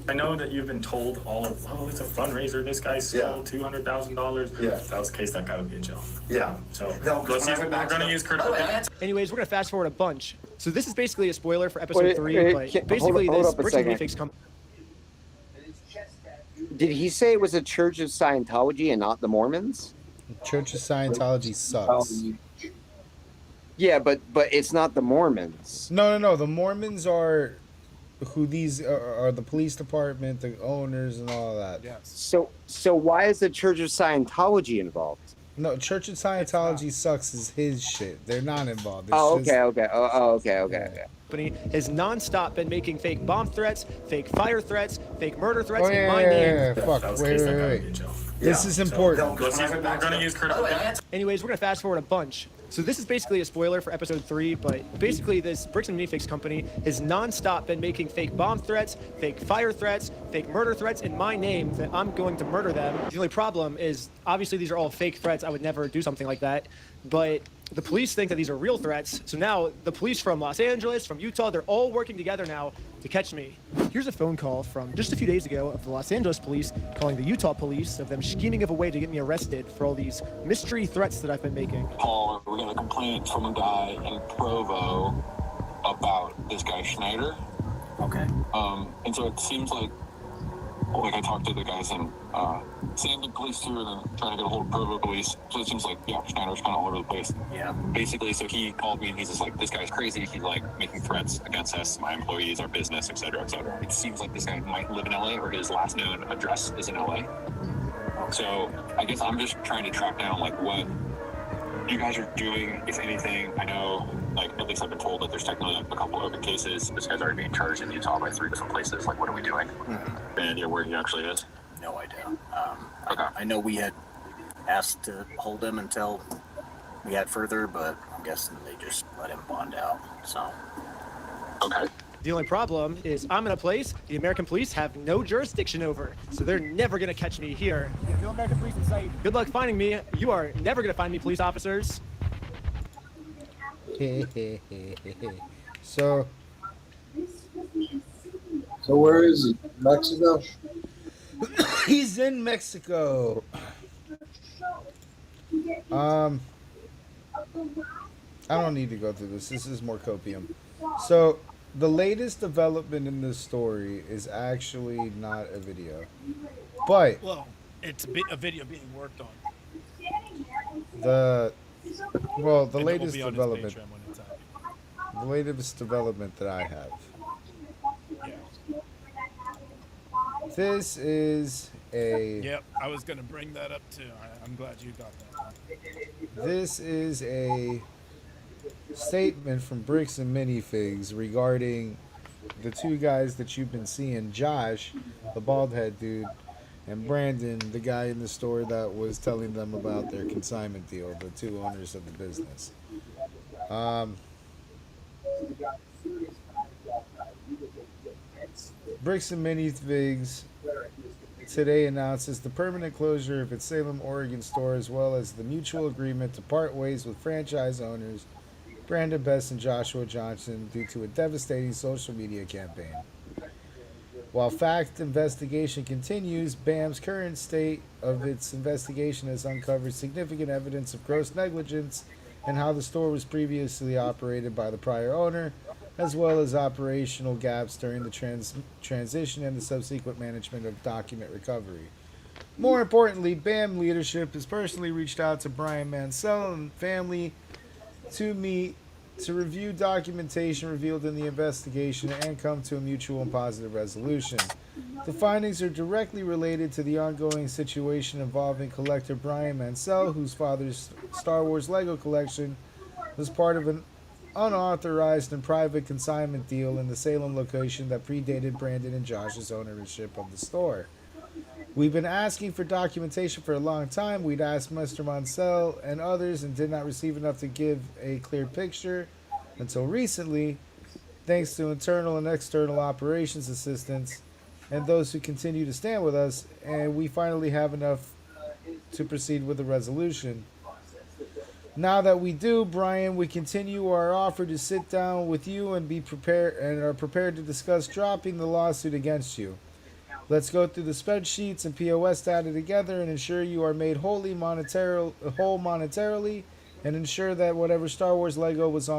I know that you've been told all of, oh, it's a fundraiser. This guy stole $200,000. Yeah. If that was the case, that guy would be in jail. Yeah. So No, we're going to use critical. Anyways, we're going to fast forward a bunch. So this is basically a spoiler for episode 3, but basically hold this up a Bricks and second. Minifix company. Did he say it was a Church of Scientology and not the Mormons? Church of Scientology sucks. Yeah, but it's not the Mormons. No. The Mormons are who these are the police department, the owners, and all of that. Yes. So why is the Church of Scientology involved? No, Church of Scientology sucks is his shit. They're not involved. It's Oh, just, okay. Okay. Company has nonstop been making fake bomb threats, fake fire threats, fake murder threats Oh in my yeah. name. Fuck. Wait. This is important. We're gonna use critical. Anyways, we're gonna fast forward a bunch. So this is basically a spoiler for episode 3, but basically this Bricks and Minifigs company has nonstop been making fake bomb threats, fake fire threats, fake murder threats in my name that I'm going to murder them. The only problem is, obviously these are all fake threats. I would never do something like that. But the police think that these are real threats. So now the police from Los Angeles, from Utah, they're all working together now to catch me. Here's a phone call from just a few days ago of the Los Angeles police calling the Utah police of them scheming of a way to get me arrested for all these mystery threats that I've been making. Paul, we got a complaint from a guy in Provo about this guy Schneider. Okay. And so it seems like I talked to the guys in Sandy police too, and then trying to get a hold of Provo police. So it seems like, yeah, Schneider's kind of all over the place. Yeah. Basically, so he called me and he's just like, this guy's crazy. He's like making threats against us, my employees, our business, et cetera, et cetera. It seems like this guy might live in LA, or his last known address is in LA. So I guess I'm just trying to track down like what you guys are doing, if anything. I know, like, at least I've been told that there's technically a couple open cases. This guy's already being charged in Utah by 3 different places. Like, what are we doing? And yeah, where he actually is. No idea. Okay. I know we had asked to hold him until we had further, but I'm guessing they just let him bond out. So. Okay. The only problem is I'm in a place the American police have no jurisdiction over, so they're never gonna catch me here. No American police in sight. Good luck finding me. You are never gonna find me, police officers. So where is it? Mexico? He's in Mexico. I don't need to go through this. This is more copium. So the latest development in this story is actually not a video, but Well, it's a video being worked on. the And it will latest be on his development, Patreon when it's out. the latest development that I have. This is a. Yep, I was gonna bring that up too. I'm glad you got that. This is a statement from Bricks and Minifigs regarding the two guys that you've been seeing, Josh, the bald head dude, and Brandon, the guy in the store that was telling them about their consignment deal, the two owners of the business. Bricks and Minifigs today announces the permanent closure of its Salem, Oregon store, as well as the mutual agreement to part ways with franchise owners Brandon Best and Joshua Johnson due to a devastating social media campaign. While fact investigation continues, BAM's current state of its investigation has uncovered significant evidence of gross negligence and how the store was previously operated by the prior owner, as well as operational gaps during the transition and the subsequent management of document recovery. More importantly, BAM leadership has personally reached out to Brian Mansell and family to meet to review documentation revealed in the investigation and come to a mutual and positive resolution. The findings are directly related to the ongoing situation involving collector Brian Mansell, whose father's Star Wars Lego collection was part of an unauthorized and private consignment deal in the Salem location that predated Brandon and Josh's ownership of the store. We've been asking for documentation for a long time. We'd asked Mr. Mansell and others and did not receive enough to give a clear picture until recently, thanks to internal and external operations assistants and those who continue to stand with us, and we finally have enough to proceed with the resolution. Now that we do, Brian, we continue our offer to sit down with you and be prepared and are prepared to discuss dropping the lawsuit against you. Let's go through the spreadsheets and POS data together and ensure you are made whole monetarily, and ensure that whatever Star Wars Lego was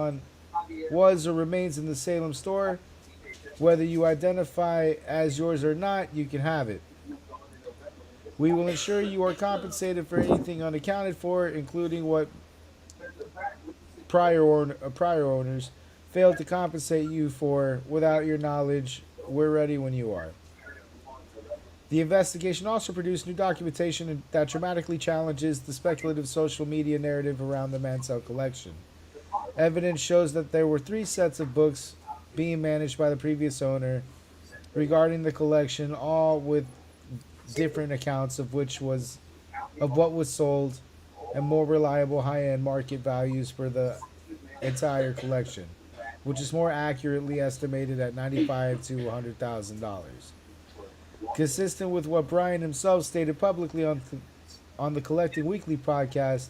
or remains in the Salem store, whether you identify as yours or not, you can have it. We will ensure you are compensated for anything unaccounted for, including what prior owners failed to compensate you for without your knowledge. We're ready when you are. The investigation also produced new documentation that dramatically challenges the speculative social media narrative around the Mansell collection. Evidence shows that there were 3 sets of books being managed by the previous owner regarding the collection, all with different accounts of what was sold and more reliable high-end market values for the entire collection, which is more accurately estimated at $95,000 to $100,000. Consistent with what Brian himself stated publicly on the Collecting Weekly podcast,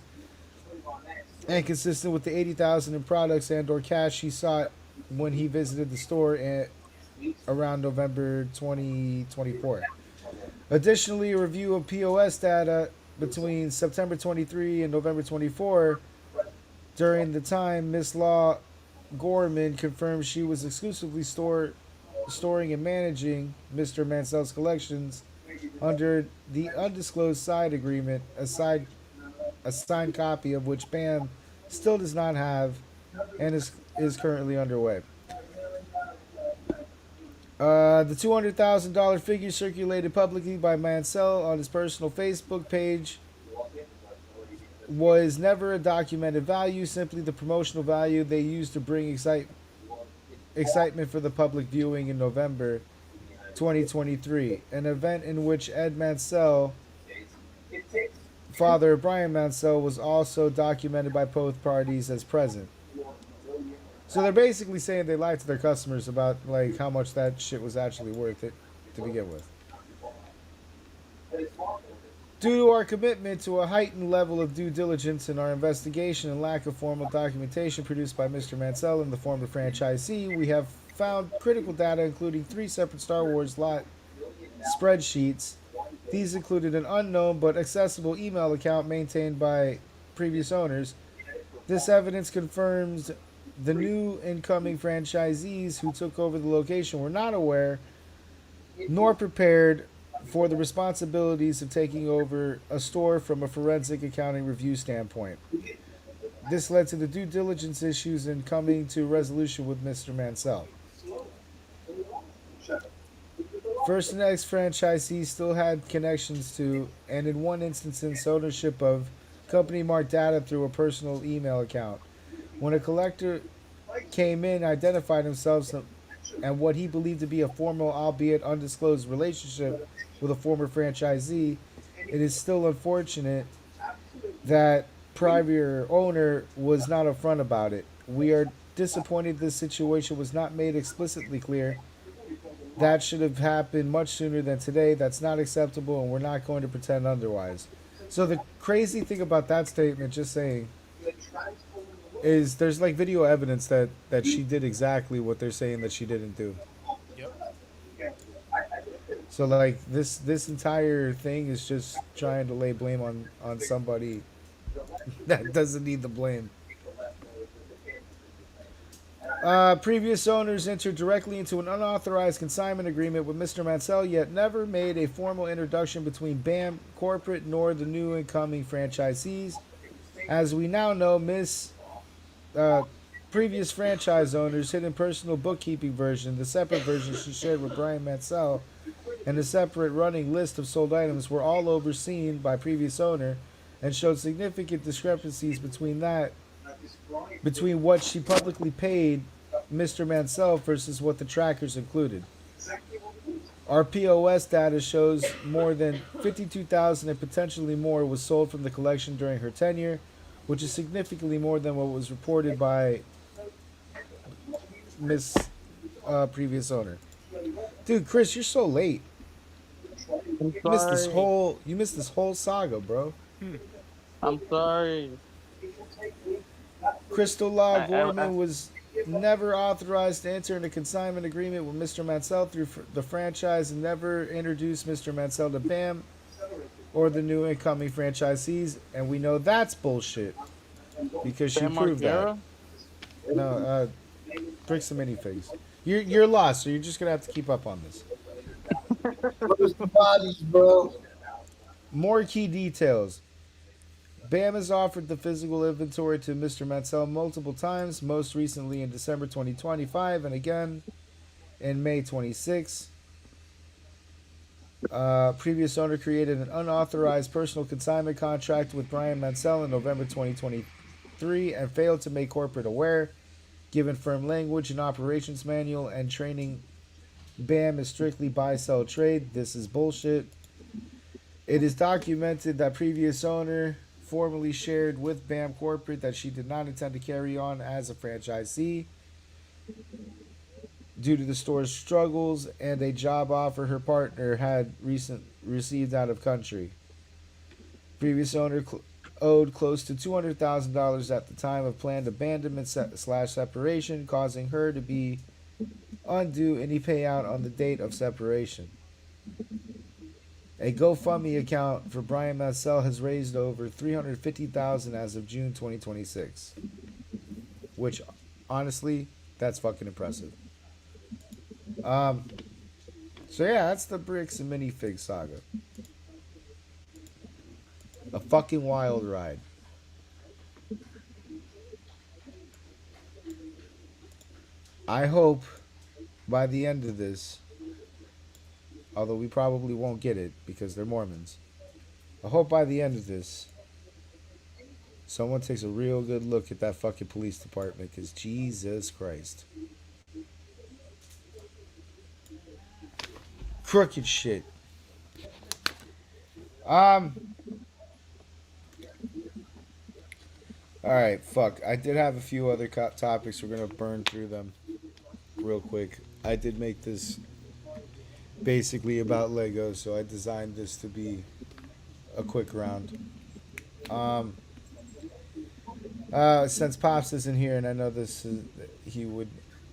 and consistent with the $80,000 in products and/or cash he sought when he visited the store around November 2024. Additionally, a review of POS data between September 23 and November 24, during the time Miss Law Gorman confirmed she was exclusively storing and managing Mr. Mansell's collections under the undisclosed side agreement, a signed copy of which BAM still does not have and is currently underway. The $200,000 figure circulated publicly by Mansell on his personal Facebook page was never a documented value, simply the promotional value they used to bring excitement for the public viewing in November 2023, an event in which Ed Mansell, father of Brian Mansell, was also documented by both parties as present. So they're basically saying they lied to their customers about like how much that shit was actually worth it to begin with. Due to our commitment to a heightened level of due diligence in our investigation and lack of formal documentation produced by Mr. Mansell in the form of franchisee, we have found critical data including 3 separate Star Wars lot spreadsheets. These included an unknown but accessible email account maintained by previous owners. This evidence confirms the new incoming franchisees who took over the location were not aware nor prepared for the responsibilities of taking over a store from a forensic accounting review standpoint. This led to the due diligence issues in coming to resolution with Mr. Mansell. First and ex-franchisees still had connections to, and in one instance, ownership of company marked data through a personal email account. When a collector came in, identified himself and what he believed to be a formal, albeit undisclosed, relationship with a former franchisee, it is still unfortunate that prior owner was not upfront about it. We are disappointed this situation was not made explicitly clear. That should have happened much sooner than today. That's not acceptable, and we're not going to pretend otherwise. So the crazy thing about that statement, just saying, is there's like video evidence that she did exactly what they're saying that she didn't do. Yep. So like this entire thing is just trying to lay blame on somebody that doesn't need the blame. Previous owners entered directly into an unauthorized consignment agreement with Mr. Mansell, yet never made a formal introduction between BAM corporate nor the new incoming franchisees. As we now know, previous franchise owners' hidden personal bookkeeping version, the separate version she shared with Brian Mansell, and the separate running list of sold items were all overseen by previous owner and showed significant discrepancies between what she publicly paid Mr. Mansell versus what the trackers included. Our POS data shows more than $52,000 and potentially more was sold from the collection during her tenure, which is significantly more than what was reported by previous owner. Dude, Chris, you're so late. I'm You missed this sorry. whole saga, bro. I'm sorry. Crystal Law I- Gorman was never authorized to enter into consignment agreement with Mr. Mansell through the franchise and never introduced Mr. Mansell to BAM or the new incoming franchisees, and we know that's bullshit because she Bam proved Margera? that. No, bricks and minifigs. You're lost, so you're just gonna have to keep up on this. Where's the bodies, bro? More key details. BAM has offered the physical inventory to Mr. Mansell multiple times, most recently in December 2025 and again in May 26. Previous owner created an unauthorized personal consignment contract with Brian Mansell in November 2023 and failed to make corporate aware. Given firm language and operations manual and training, BAM is strictly buy sell trade. This is bullshit. It is documented that previous owner formally shared with BAM Corporate that she did not intend to carry on as a franchisee due to the store's struggles and a job offer her partner had received out of country. Previous owner owed close to $200,000 at the time of planned abandonment slash separation, causing her to be undue any payout on the date of separation. A GoFundMe account for Brian Mansell has raised over $350,000 as of June 2026, which honestly, that's fucking impressive. So yeah, that's the Bricks and Minifig saga. A fucking wild ride. I hope by the end of this, although we probably won't get it because they're Mormons, I hope by the end of this, someone takes a real good look at that fucking police department, because Jesus Christ. Crooked shit. Alright, fuck. I did have a few other topics. We're going to burn through them real quick. I did make this basically about Lego, so I designed this to be a quick round. Since Pops isn't here, and I know he would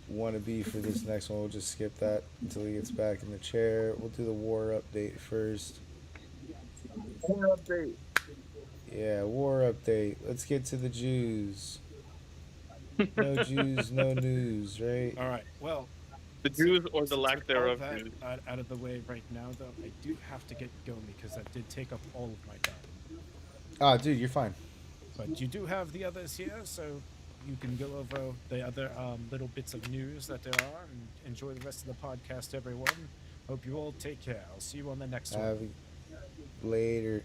want to be for this next one, we'll just skip that until he gets back in the chair. We'll do the war update first. War update. Yeah, war update. Let's get to the Jews. No Jews, no news, right? All right. Well, The Jews or the lack with thereof. all that out of the way right now, though, I do have to get going because that did take up all of my time. Ah, dude, you're fine. But you do have the others here, so you can go over the other little bits of news that there are and enjoy the rest of the podcast, everyone. Hope you all take care. I'll see you on the next one. Later.